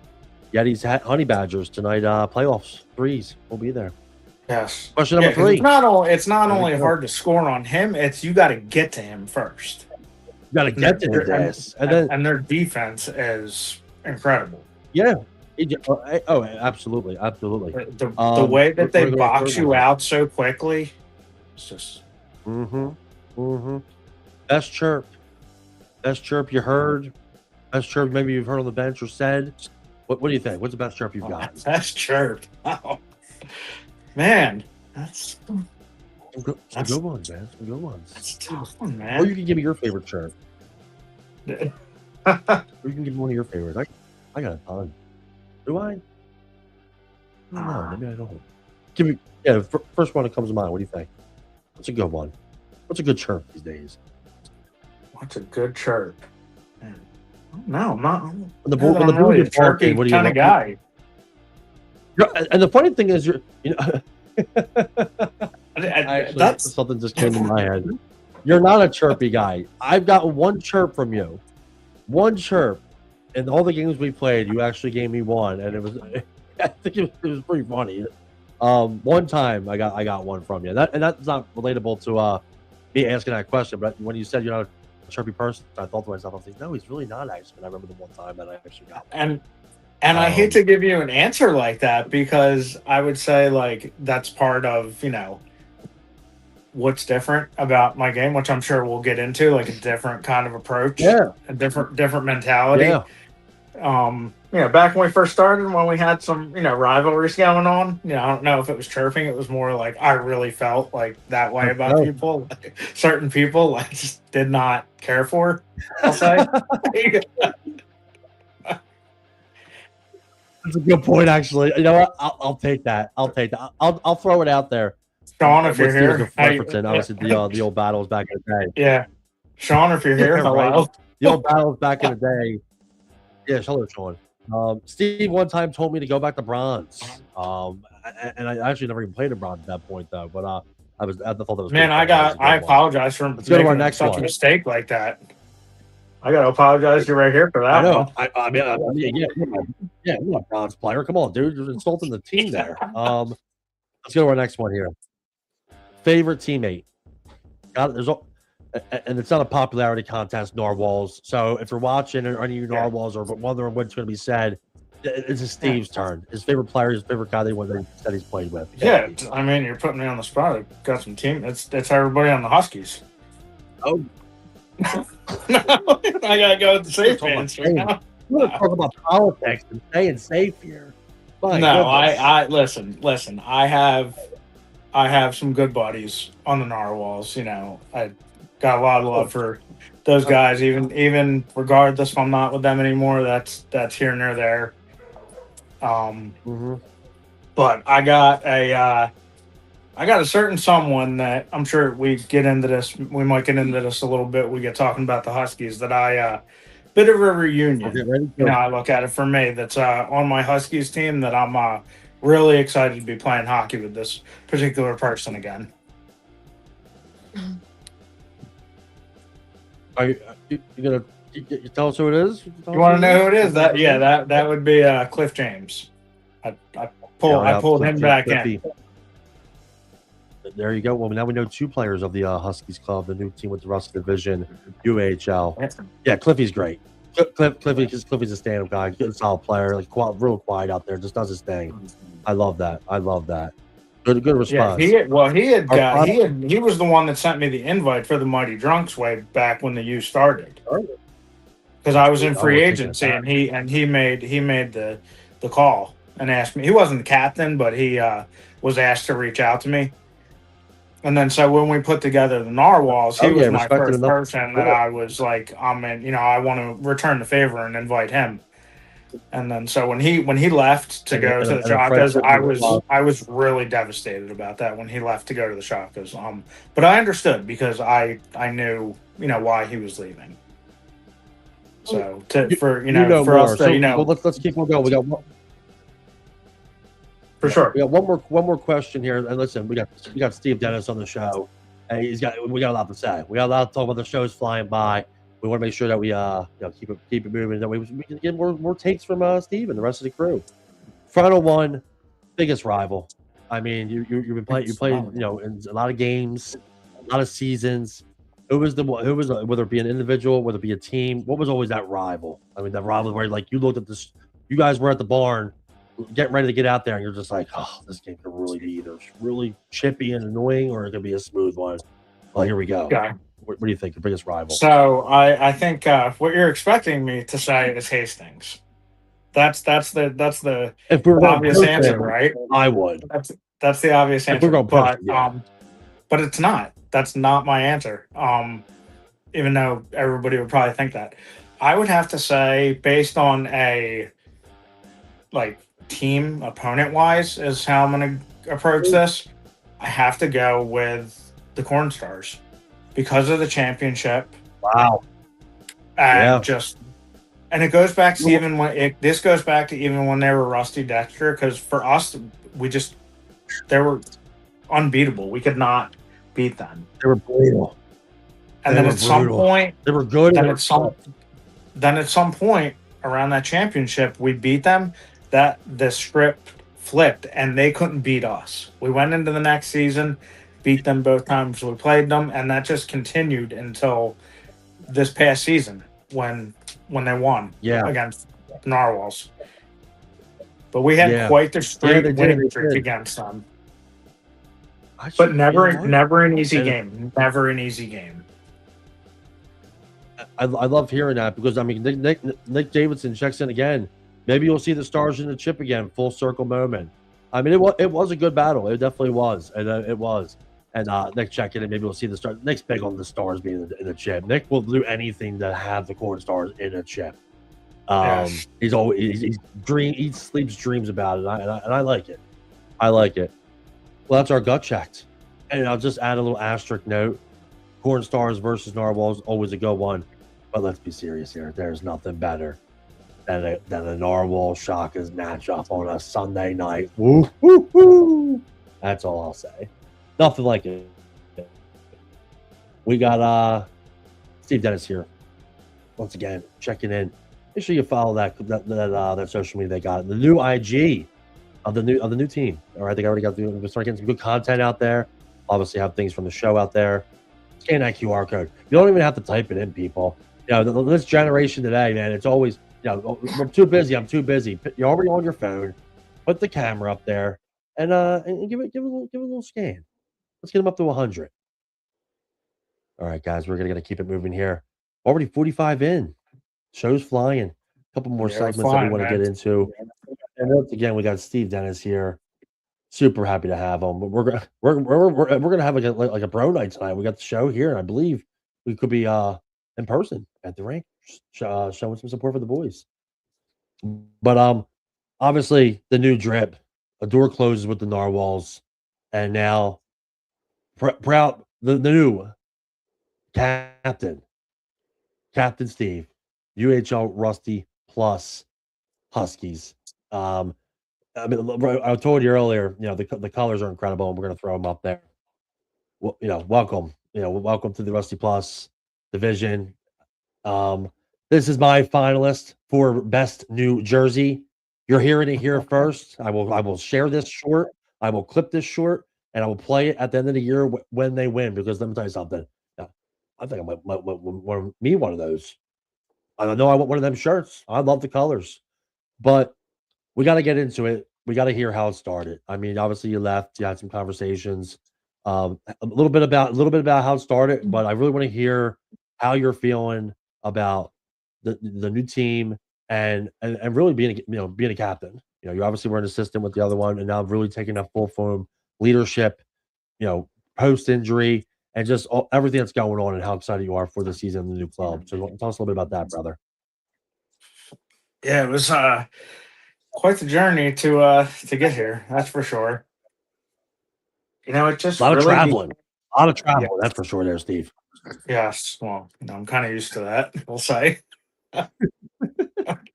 Yetis Honey Badgers tonight, playoffs. 3s. We'll be there. Yes. Question number 3. It's not only hard to score on him, it's you gotta get to him first. You gotta get to this. And their defense is incredible. Yeah. Oh, absolutely. Absolutely. The way that they box you out so quickly, it's just Best chirp you heard. Best chirp maybe you've heard on the bench or said. What do you think? What's the best chirp you've got? Best chirp. Oh. Man, that's some good ones, man. Some good ones. That's a tough one, man. Or you can give me your favorite chirp. Or you can give me one of your favorites. I got a ton. Do I? No, maybe I don't. Give me first one that comes to mind. What do you think? What's a good one? What's a good chirp these days? What's a good chirp? No, I'm not. When the bull gets chirpy what do you kind of guy. And the funny thing is, That's something just came to my head. You're not a chirpy guy. I've got one chirp from you. One chirp. In all the games we played, you actually gave me one, and it was I think it was pretty funny. One time I got one from you. That's not relatable to me asking that question, but when you said you're not a chirpy person, I thought to myself, I was like, no, he's really not actually. And I remember the one time that I actually got one. And I hate to give you an answer like that because I would say like that's part of, what's different about my game, which I'm sure we'll get into, like a different kind of approach, a different mentality. Back when we first started, when we had some, rivalries going on, I don't know if it was chirping. It was more like I really felt like that way about people. Like, certain people I just did not care for, I'll say. That's a good point, actually. You know what? I'll take that. I'll throw it out there. Sean, if you're here, obviously the old battles back in the day. Yeah, Sean, if you're here, hello. The old battles back in the day. Yeah, hello, Sean. Steve one time told me to go back to bronze. And I actually never even played in bronze at that point, though. But I thought that was. Man, I apologize for making such a mistake like that. I got to apologize to you right here for that. I know. Yeah, I'm not a bronze player. Come on, dude. You're insulting the team there. Let's go to our next one here. Favorite teammate. And it's not a popularity contest, Gnarwalls. So if you're watching or any of you Gnarwalls or wondering what's going to be said, it's Steve's turn. His favorite player, his favorite guy that he's played with. Yeah, I mean, you're putting me on the spot. I've got some team. It's everybody on the Huskies. Oh. No, I gotta go with the safe answer. We're going to talk about politics and staying safe here. My No, goodness. I listen. I have some good buddies on the Narwhals. You know, I got a lot of love for those guys. Even regardless if I'm not with them anymore, that's here and there. Mhm. But I got a certain someone that I'm sure we get into this. We might get into this a little bit. We get talking about the Huskies. That I bit of a I'll reunion. get ready You know, to. I look at it for me. That's on my Huskies team. That I'm really excited to be playing hockey with this particular person again. Are you gonna you tell us who it is? You want to know who it is? That would be Cliff James. I Shout out pulled Cliff him James, back Cliffy. in. There you go. Well, now we know 2 players of the Huskies Club, the new team with the Russell Division, UHL. Yeah, Cliffy's great. Cliffy's a stand-up guy, good, solid player, like real quiet out there, just does his thing. I love that. Good response. Yeah, he was the one that sent me the invite for the Mighty Drunks way back when the U started. Because I was in free agency and he made the call and asked me. He wasn't the captain, but he was asked to reach out to me. And then so when we put together the Narwhals, he was my first person that I was like, I'm in, you know, I want to return the favor and invite him. And then so when he left to go to the Shockers, I was really devastated about that when he left to go to the Shockers. But I understood because I knew, you know, why he was leaving. So for us to, you know, well, let's keep on going. We got one. For sure. We got one more question here. And listen, we got Steve Dennis on the show. And we got a lot to say. We got a lot to talk about. The show's flying by. We want to make sure that we keep it moving. That we can get more takes from Steve and the rest of the crew. Final one, biggest rival. I mean, you've been playing. You played, you know, in a lot of games, a lot of seasons. Who was whether it be an individual, whether it be a team? What was always that rival? I mean, that rival where like you looked at this. You guys were at the barn, getting ready to get out there, and you're just like, oh, this game could really be either really chippy and annoying, or it could be a smooth one. Well, here we go. Okay. What do you think? The biggest rival? So I think what you're expecting me to say is Hastings. That's the if we were obvious answer, right? I would. That's the obvious answer. If we're going but it's not. That's not my answer. Even though everybody would probably think that. I would have to say, based on a like team opponent wise, is how I'm going to approach this. I have to go with the Corn Stars because of the championship. Wow. And and it goes back to even when this goes back to even when they were Rusty Dexter, because for us, they were unbeatable. We could not beat them. They were brutal. And then at some point, they were good. Then at some point around that championship, we beat them. That the script flipped, and they couldn't beat us. We went into the next season, beat them both times we played them, and that just continued until this past season when they won against Gnarwalls. But we had quite the winning streak against them. But never an easy game. Never an easy game. I love hearing that because I mean Nick Davidson checks in again. Maybe you'll see the Stars in the chip again. Full circle moment. I mean it was a good battle. It definitely was. And it was. And Nick checked in and maybe we'll see the Stars. Nick's big on the Stars being in the chip. Nick will do anything to have the Corn Stars in a chip. He's always he sleeps dreams about it, and I like it. I like it. Well, that's our gut checked, and I'll just add a little asterisk note: Corn Stars versus Narwhals, always a good one. But let's be serious here. There's nothing better than a Narwhal Shockers matchup on a Sunday night. Woo, woo, woo. That's all I'll say. Nothing like it. We got Steve Dennis here once again checking in. Make sure you follow that social media they got. The new IG of the new team. All right, they already got we're starting getting some good content out there. Obviously, have things from the show out there. Scan that QR code. You don't even have to type it in, people. You know, this generation today, man, it's always, you know, I'm too busy. You're already on your phone. Put the camera up there and give it a little scan. Let's get them up to 100. All right, guys, we're gonna keep it moving here. Already 45 in. Show's flying. A couple more segments that we want to get into. And once again, we got Steve Dennis here. Super happy to have him. But we're gonna have like a bro night tonight. We got the show here, and I believe we could be in person at the rink, showing some support for the boys. But obviously the new drip, a door closes with the Narwhals, and now proud the new captain, Captain Steve, UHL Rusty plus Huskies. Um, I mean, I told you earlier, the colors are incredible, and we're gonna throw them up there. Well, welcome, welcome to the Rusty Plus division. Um, this is my finalist for best new jersey. You're hearing it here first. I will share this short. I will clip this short, and I will play it at the end of the year when they win. Because let me tell you something. Yeah, I think I might want me one of those. I don't know. I want one of them shirts. I love the colors, but we got to get into it. We got to hear how it started. I mean, obviously you left. You had some conversations. A little bit about how it started, but I really want to hear how you're feeling about the new team and really being a captain. You obviously were an assistant with the other one, and now really taking that full form leadership. Post injury and just everything that's going on and how excited you are for the season in the new club. So tell us a little bit about that, brother. Yeah, it was quite the journey to get here. That's for sure. It just A lot of really traveling. A lot of yeah, travel, that's for sure there, Steve. yes. Well, I'm kind of used to that. We'll say,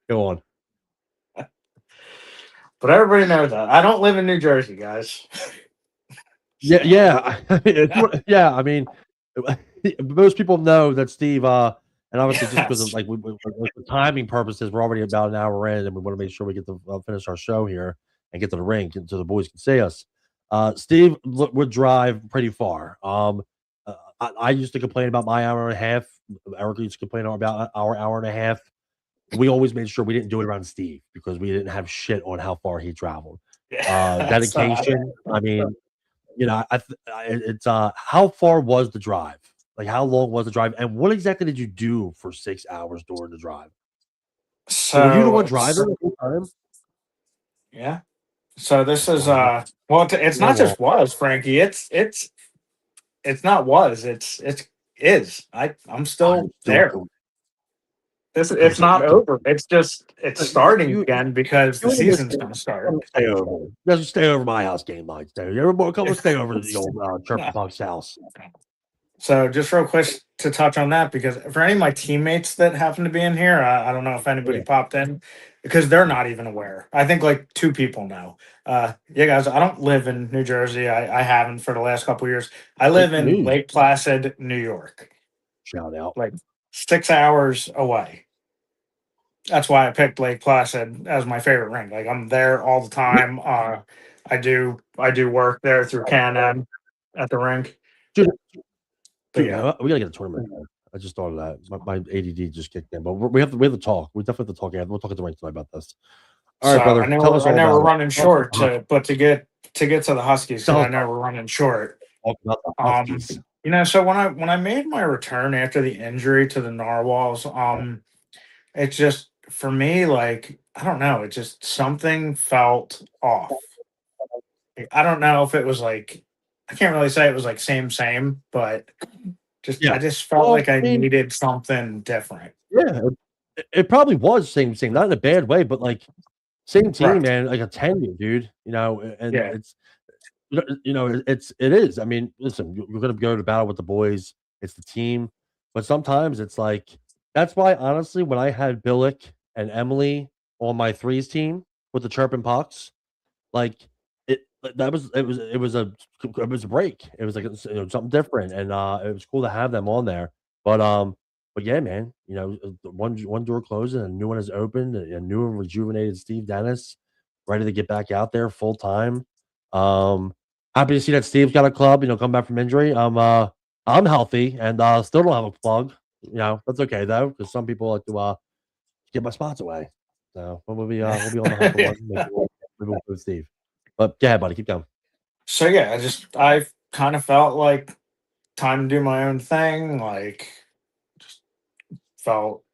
Go on. but everybody knows that I don't live in New Jersey, guys. Yeah, So, yeah. Yeah, I mean, most people know that Steve, and obviously just because of yes. like for timing purposes, we're already about an hour in, and we want to make sure we get to finish our show here and get to the rink, and so the boys can see us. Steve would drive pretty far. I used to complain about my hour and a half. Erica used to complain about our hour and a half. We always made sure we didn't do it around Steve because we didn't have shit on how far he traveled. Yeah. Dedication. I mean, it's how far was the drive? Like, how long was the drive? And what exactly did you do for 6 hours during the drive? So were you the one So driving the whole time? yeah. So this That's is wild. well, it's not Gnarwall. just was, Frankie. It's not was. It's is. I'm I'm still still there. doing It's so not over. It's just it's starting you again because the you and season's Mister gonna start. stay over. You guys stay over my house game nights. There, you ever come and stay over to the old Chirpy Puck's house? So just real quick to touch on that, because for any of my teammates that happen to be in here, I don't know if anybody Yeah, popped in because they're not even aware. I think like two people know. Yeah, guys, I don't live in New Jersey. I haven't for the last couple years. I live breaking in news. Lake Placid, New York, Shout out. like 6 hours away. That's why I picked Lake Placid as my favorite rink. Like I'm there all the time. I do work there through Can-Am at the rink. Dude, But dude, yeah. we gotta get a tournament. I just thought of that. My ADD just kicked in, but we have to talk. We definitely have to talk. Yeah, we'll talk at the rank tonight about this. All So right, I brother. know Tell us I all know we're about it. running Tell us short about but to get to the Huskies, because tell I us know we're running short. the Um, Huskies. so when I made my return after the injury to the Narwhals, it's just for me, like, I don't know, it just something felt off. I don't know if it was like, I can't really say it was like same, but I Yeah. just felt Well, like I I mean, needed something different. yeah, it probably was same, not in a bad way, but like same team, Right. man. Like a tenure, dude. And Yeah. it is. I mean, listen, you're gonna go to battle with the boys. It's the team, but sometimes it's like that's why honestly, when I had Billick and Emily on my threes team with the Chirpin Pucks, like it was a break. It was like something different, and it was cool to have them on there. But yeah, man, one door closed and a new one is opened. A new and rejuvenated Steve Dennis, ready to get back out there full time. Um, Happy to see that Steve's got a club. Come back from injury. I'm healthy and still don't have a plug. That's okay though, because some people like to get my spots away. So we'll be on the hunt for one. Maybe we'll go with Steve. But go ahead, buddy. Keep going. So yeah, I kind of felt like time to do my own thing. Like, just felt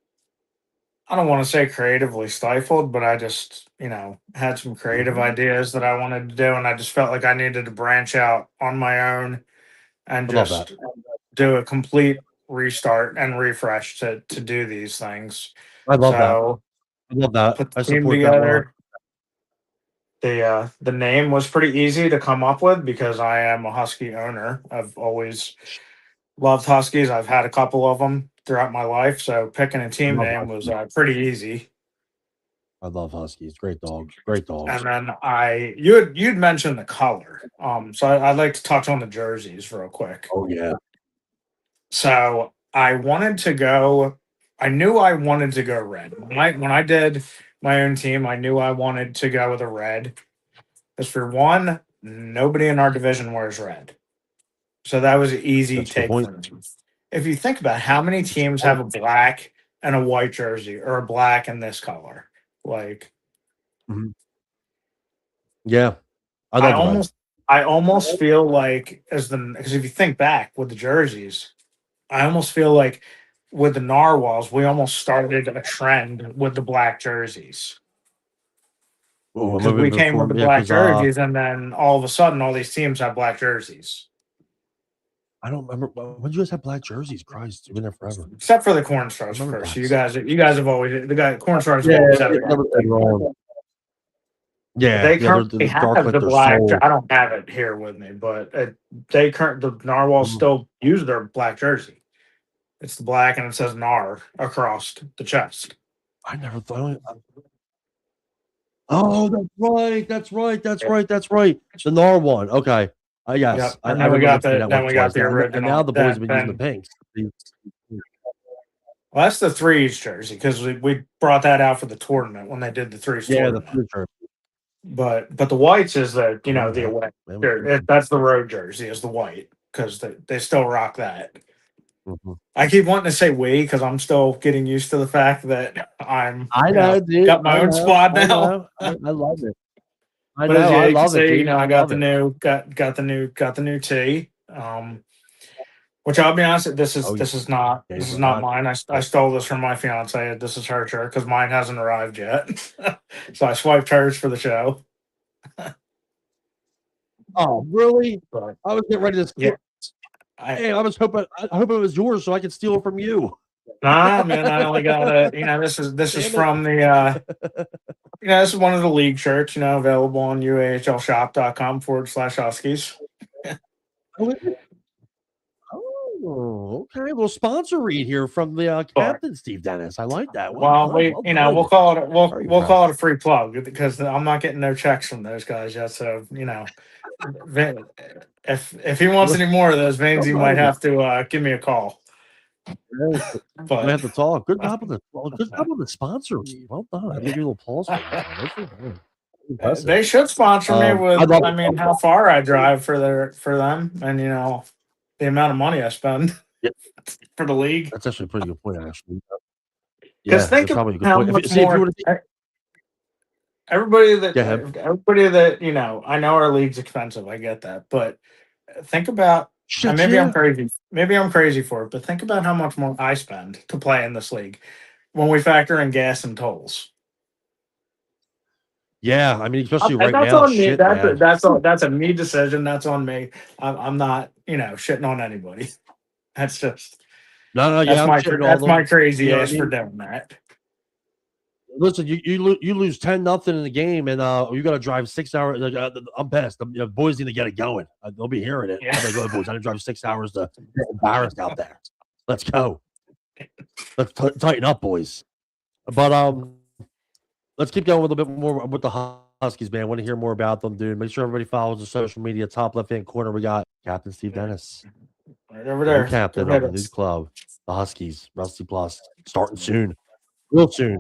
I don't want to say creatively stifled, but I just, had some creative ideas that I wanted to do, and I just felt like I needed to branch out on my own and I love that. just do a complete restart and refresh to do these things. I love that. So I love that. put the I team support that 100. together. The name was pretty easy to come up with because I am a Husky owner. I've always loved Huskies. I've had a couple of them throughout my life, so picking a I team love name was Huskies. pretty easy. I love Huskies. Great dogs. Great dogs. And then you'd mentioned the color, so I'd like to touch on the jerseys real quick. Oh yeah. So I wanted to go. I knew I wanted to go red. When I did my own team, I knew I wanted to go with a red. Because for one, nobody in our division wears red, so that was an easy That's a good take point. for me. If you think about how many That's a good teams have point. a black and a white jersey, or a black and this color, like Mhm. Yeah. I I love the red. almost feel like because if you think back with the jerseys, I almost feel like with the Narwhals, we almost started a trend with the black jerseys Oh, a because little we bit came before, with the yeah, black because jerseys, and then all of a sudden, all these teams have black jerseys, I don't remember when did you guys have black jerseys. Christ, you've been there forever. except for the I Cornstarch, of remember course. blacks. You guys have always Cornstarch have Yeah, always had they it. never been wrong. Yeah, They yeah, currently they're dark have like the their black. soul. I don't have it here with me, but the Narwhals Mhm. still use their black jersey. It's the black and it says Nar across the chest. I never thought. Oh, that's right. That's right. That's Yep. right. That's right. The NAR one. Okay. Yes, Yep. And I then we remember got seeing the that one twice. Now, and now original. the boys have been using the Then pinks. well, that's the threes jersey because we brought that out for the tournament when they did the threes Yeah, the tournament. future. But the whites is the Yeah, the away. yeah. That's the road jersey is the white because they still rock that. Mhm. I keep wanting to say we because I'm still getting used to the fact that I'm I know, dude. got my I own know. squad I now. know. I love it. I But as know. I you can love it, see, dude. I I got love the it. new got the new tee. Which I'll be honest, Oh, this is not yeah, you not got mine. I it. stole this from my fiance. This is her shirt because mine hasn't arrived yet. So I swiped hers for the show. Oh, really? But I was getting ready to yeah, steal. Hey, I hope it was yours so I could steal it from you. nah, man, I only got a this is Damn it. from the this is one of the league shirts, available on uahlshop.com/Huskies. Oh, is it? Oh, okay. A little sponsor read here from the But captain, Steve Dennis. I like that. Well well, done. Well we'll done. call it Very we'll call impressed. it a free plug because I'm not getting no checks from those guys yet. So if he wants any more of those veins, he might Somebody. have to give me a call. We But have to talk. Good job on the sponsor read. Well done. I give you a little pause for that one. That's very impressive. they should sponsor me I with. love I mean, how far I drive for them, and the amount of money I spend Yeah. for the league. That's actually a pretty good point, actually. Because Yeah, think that's about probably a good how point. much See, if you more would have everybody that go ahead. I know our league's expensive. I get that, but think about. And Shit, maybe I'm yeah. crazy. Maybe I'm crazy for it, but think about how much more I spend to play in this league when we factor in gas and tolls. Yeah, I mean, especially And right that's now. on me. Shit, man. That's a me decision. That's on me. I'm not shitting on anybody. That's just No, yeah, I'm shitting on that's my them. crazy You know what I ass for mean? doing that. Listen, you lose 10-0 in the game, and you got to drive 6 hours. Like, I'm pissed. The boys need to get it going. They'll be hearing it. Yeah. I'm like, "Oh, boys, I didn't drive 6 hours to get embarrassed out there. Let's go. Let's tighten up, boys." But let's keep going a little bit more with the Huskies, man. I want to hear more about them, dude. Make sure everybody follows the social media. Top left hand corner, we got Captain Steve Dennis, Right over new there. captain Go of the ahead. new club, the Huskies, Rusty Plus, starting soon, real soon.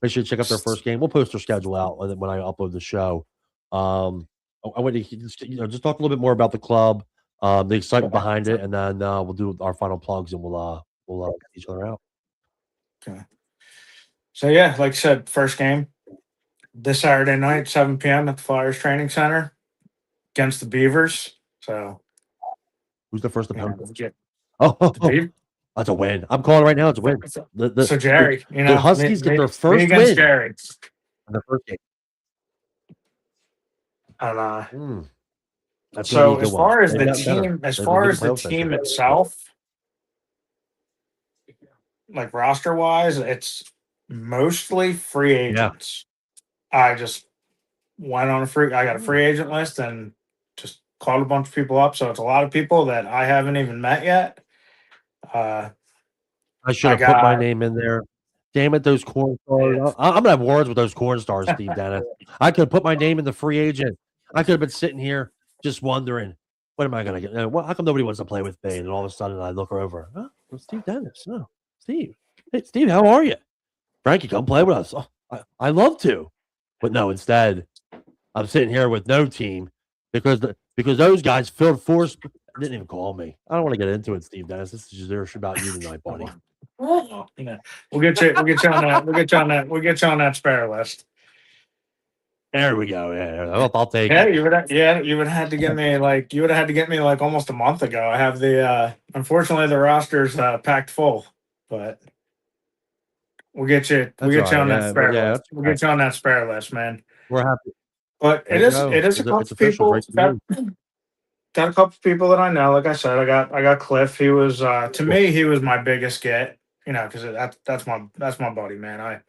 Make sure you check out their first game. We'll post their schedule out when I upload the show. I want to just talk a little bit more about the club, the excitement behind it, and then we'll do our final plugs and we'll get each other out. Okay. So yeah, like I said, first game this Saturday night, 7 p.m. at the Flyers Training Center against the Beavers. So Who's the first you know, opponent? get Oh, the Beavers. That's a win. I'm calling right now. It's a win. So Jerry, you know, the Huskies get their me first against win Jerry. in the first game. And That's gonna be a so good one. They've gotten better. as They've been far making as the playoffs next team year. itself, like roster wise, it's mostly free Yeah. agents. I just went on I got a free agent list and just called a bunch of people up. So it's a lot of people that I haven't even met yet. I should have put my name in there. Damn it, those corn stars. Yeah. I'm gonna have words with those corn stars, Steve Dennis. I could have put my name in the free agent. I could have been sitting here just wondering, what am I gonna get? How come nobody wants to play with me? And all of a sudden I look over. Oh, Steve Dennis. No, Steve. Hey, Steve, how are you? Frankie, come play with us. Oh, I love to. But no, instead, I'm sitting here with no team because those guys filled force didn't even call me. I don't want to get into it, Steve Dennis. This is just about you tonight, buddy. Yeah. We'll get you on that. We'll get you on that spare list. There we go. Yeah, I'll take Yeah, it. you would have had to get me like almost a month ago. I have the unfortunately the roster's packed full, but we'll get you on that spare list. We'll get you on that spare list, man. We're happy. But it is a couple people. Got a couple people that I know. Like I said, I got Cliff. He was to me he was my biggest get. You know, because that's my buddy, man.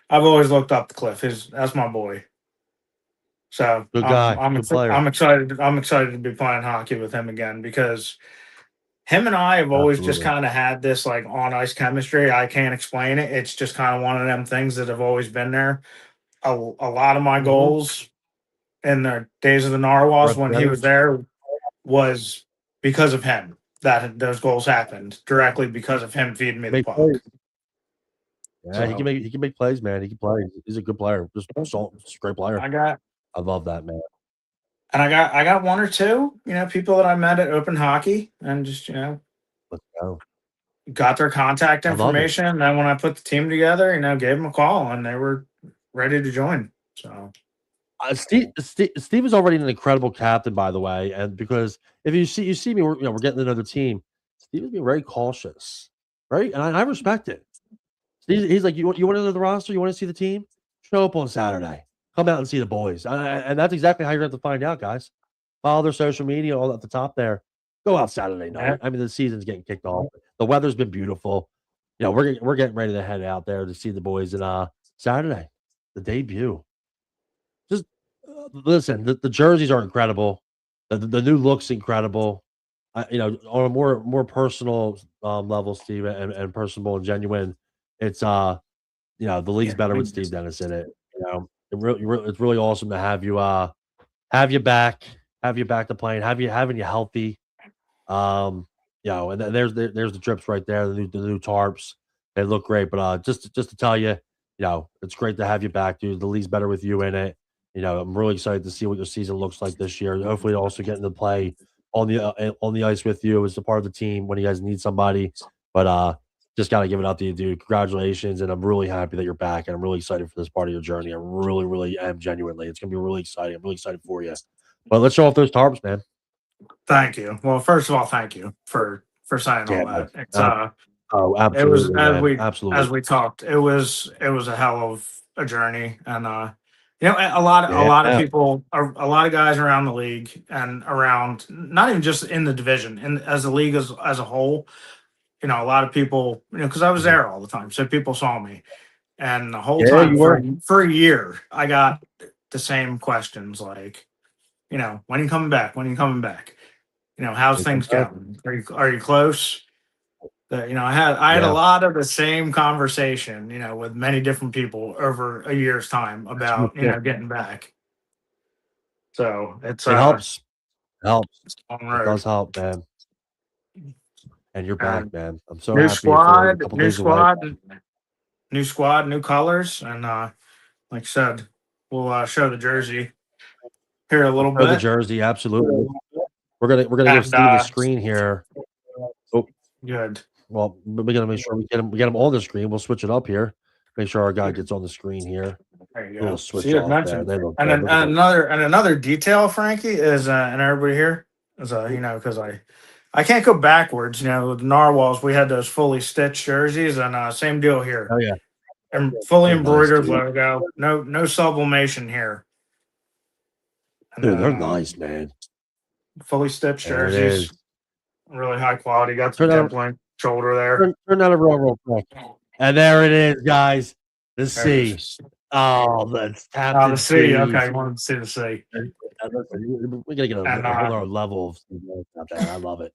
I've always looked up to Cliff. That's my boy. So good guy. I'm excited. I'm excited to be playing hockey with him again because him and I have always just kind of had this like on ice chemistry. I can't explain it. It's just kind of one of them things that have always been there. A lot of my goals in the days of the Gnarwalls when he was there was because of him. That those goals happened directly because of him feeding me the puck. Yeah, so, he can make plays, man. He can play. He's a good player. Just a great player. I love that, man. And I got one or two, people that I met at open hockey and just, let's go. Got their contact information. And then when I put the team together, gave them a call and they were ready to join. So Steve is already an incredible captain, by the way. And because if you see me, we're getting another team. Steve is being very cautious, right? And I respect it. He's like, you want to know the roster? You want to see the team? Show up on Saturday. Come out and see the boys. And that's exactly how you're going to find out, guys. Follow their social media, all at the top there. Go out Saturday night. Yeah. I mean, the season's getting kicked off. The weather's been beautiful. We're getting ready to head out there to see the boys on Saturday, the debut. Just listen, the jerseys are incredible. The new look's incredible. On a more personal level, Steve, and personable and genuine, it's the league's better with Steve Dennis in it. It's really awesome to have you back to playing, having you healthy. And there's the trips right there, the new tarps. They look great, but just to tell you, it's great to have you back, dude. The league's better with you in it. I'm really excited to see what your season looks like this year. Hopefully, also getting to play on the ice with you as a part of the team when you guys need somebody. But just got to give it up to you, dude. Congratulations, and I'm really happy that you're back, and I'm really excited for this part of your journey. I really, really am genuinely. It's gonna be really exciting. I'm really excited for you. But let's show off those tarps, man. Thank you. Well, first of all, thank you for saying all that. It's absolutely. It was absolutely as we talked. It was a hell of a journey, and a lot of people, a lot of guys around the league and around, not even just in the division, and as the league as a whole. A lot of people, because I was there all the time, so people saw me, and the whole time for a year, I got the same questions like, when are you coming back? When are you coming back? How's things going? Are you close? I had a lot of the same conversation, with many different people over a year's time about getting back. So it helps. It does help, man. And you're back, man. I'm so new happy. New squad, new colors, and like I said, we'll show the jersey here a little bit. The jersey, absolutely. We're gonna give Steve the screen here. Oh, good. Well, we're gonna make sure we get him on the screen. We'll switch it up here. Make sure our guy gets on the screen here. There you go. We'll switch off there. And another detail, Frankie, is and everybody here is because I I can't go backwards. You know, with Gnarwalls, we had those fully stitched jerseys, and same deal here. Oh yeah, And fully they're nice, embroidered dude. logo. No sublimation here. And Dude, they're then, nice, man. fully stitched There it jerseys, is. really high quality. Got some Turn that, dimpling shoulder there. turn that around real quick. And there it is, guys. The There it C. is. Oh, that's tapped Oh, in the C. Okay, Steve. you wanted to see the C. Listen, we gotta get a And whole other level of Steve out there. I love it.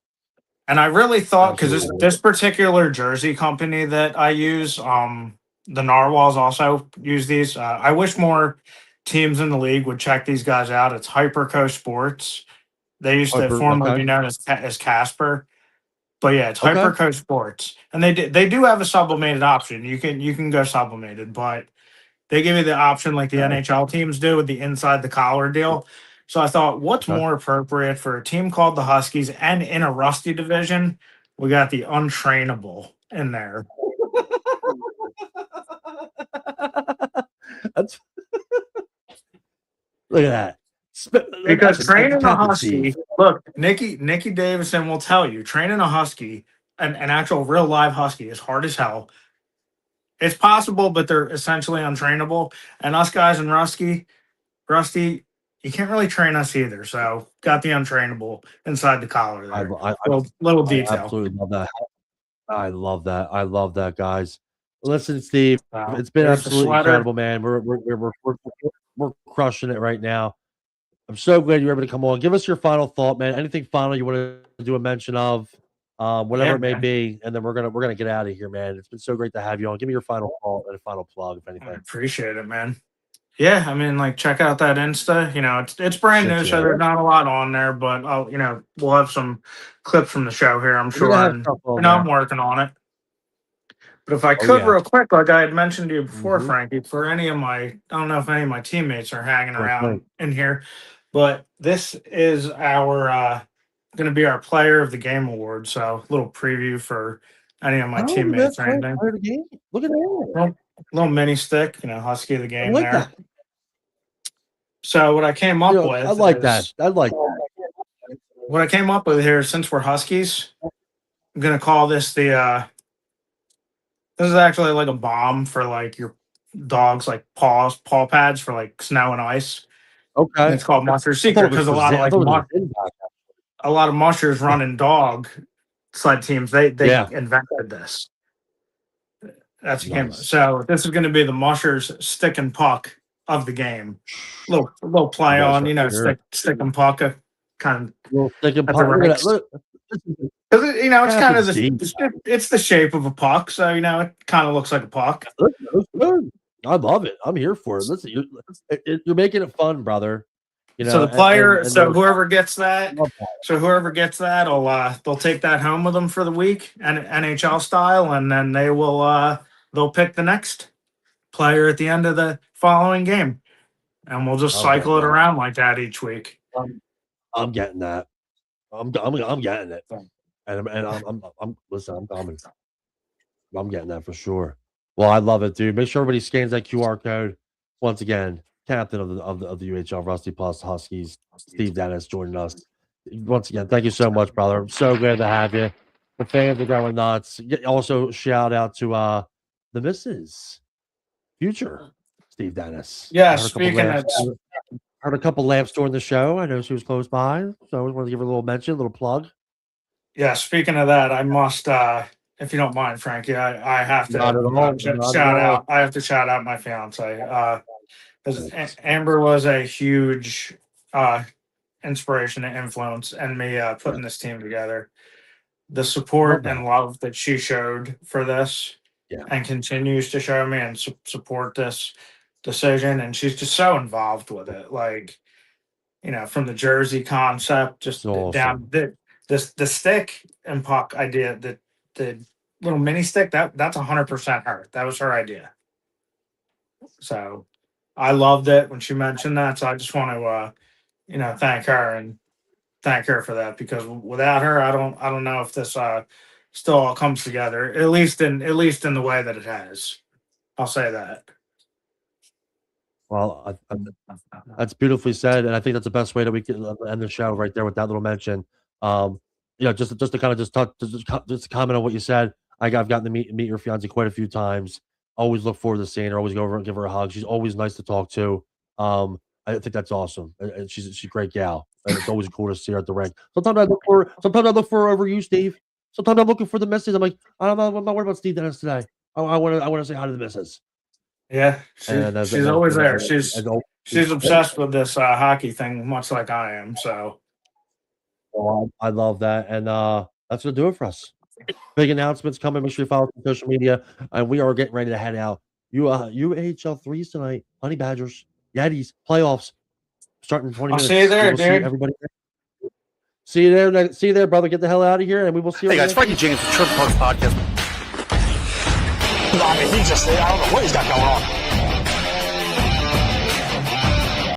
and I really thought because Absolutely. this particular jersey company that I use, the Narwhals also use these. I wish more teams in the league would check these guys out. It's Hyperco Sports. They used to formerly be known as Casper, but yeah, it's Okay. Hyperco Sports, and they do have a sublimated option. You can go sublimated, but they give you the option like the NHL teams do with the inside the collar deal. So I thought, what's Okay. more appropriate for a team called the Huskies and in a rusty division? We got the untrainable in there. That's look at that. Because That's training a Captain Husky, Steve. look, Nikki Davison will tell you, training a Husky, an actual real live Husky is hard as hell. It's possible, but they're essentially untrainable. And us guys in Rusty, you can't really train us either. So got the untrainable inside the collar there. I Little detail. absolutely love that. I love that. I love that, guys. Listen, Steve, Wow. it's been There's the absolutely sweater. incredible, man. We're crushing it right now. I'm so glad you were able to come on. Give us your final thought, man. Anything final you want to do a mention of, whatever Yeah, it may man. be, and then we're gonna get out of here, man. It's been so great to have you on. Give me your final thought and a final plug, if I anything. appreciate it, man. Yeah, I mean, like, check out that Insta. You know, it's brand Shit, new, so yeah. there's not a lot on there. But I'll, we'll have some clips from the show here, I'm We're sure. gonna have And stuff on I'm there. working on it. But if I Oh, could, yeah. real quick, like I had mentioned to you before, Mhm. Frankie, for any of my, I don't know if any of my teammates are hanging Sure around thing. in here, but this is our going to be our Player of the Game award. So a little preview for any of my Oh, teammates that's or right. anything. Player of the game. Look at that. Little mini stick, Husky of the I game like there. that. So what I came up with I like that. is I like that. what I came up with here, since we're Huskies, I'm gonna call this the this is actually like a bomb for like your dog's like paw pads for like snow and ice. And Okay. it's called Monster I thought Secret it was because a for lot of Zen. I like thought it was a Zen pack. a lot of mushers running dog sled teams, they Yeah. invented this. That's what came. Nice. So this is gonna be the mushers stick and puck of the game. Little play Nice on, right here. stick and puck kind Little stick and of at the puck. Look at that. ranks. Look. Because it's kind of Captain it's the shape of a puck, so it kind of looks like a puck. Looks good. I love it. I'm here for it. Listen, you're making it fun, brother. So the player, and so whoever gets that, love that. will they'll take that home with them for the week, and NHL style, and then they'll pick the next player at the end of the following game, and we'll just I'm cycle it getting that. around like that each week. I'm getting that. I'm getting it. And I'm listen, I'm coming. I'm getting that for sure. Well, I love it, dude. Make sure everybody scans that QR code. Once again, captain of the UHL Rusty Plus Huskies, Steve Dennis joining us. Once again, thank you so much, brother. I'm so glad to have you. The fans are going nuts. Also, shout out to the missus, future Steve Dennis. Yeah, I heard a couple laughs during the show. I know she was close by, so I wanted to give her a little mention, a little plug. Yeah, speaking of that, I must, if you don't mind, Frankie, I have to Not at all. shout out. I have to shout out my fiance. Because Amber was a huge inspiration and influence in me putting this team together. The support and love that she showed for this, and continues to show me and support this decision, and she's just so involved with it. Like, from the jersey concept, just down the stick and puck idea, the little mini stick, that's 100% her. That was her idea. So I loved it when she mentioned that. So I just want to thank her for that, because without her, I don't know if this still all comes together, at least in the way that it has. I'll say that. Well, that's beautifully said, and I think that's the best way that we can end the show right there with that little mention. just to kind of just comment on what you said. I've gotten to meet your fiance quite a few times. Always look forward to seeing her. Always go over and give her a hug. She's always nice to talk to. I think that's awesome. And she's a great gal. And it's always cool to see her at the rink. Sometimes I look for her over you, Steve. Sometimes I'm looking for the missus. I'm like, I'm not worried about Steve Dennis today. I want to say hi to the missus. Yeah, she's always there. She's obsessed with this hockey thing, much like I am. So, I love that, and that's gonna do it for us. Big announcements coming. Make sure you follow us on social media, and we are getting ready to head out. UAHL 3s tonight. Honey Badgers, Yetis, playoffs starting in 20 I'll minutes. see you there, We will see dude. everybody. See you there. See you there, brother. Get the hell out of here, and we will see you. Hey guys, Frankie James with Church Pucks Podcast. I mean, I don't know what he's got going on.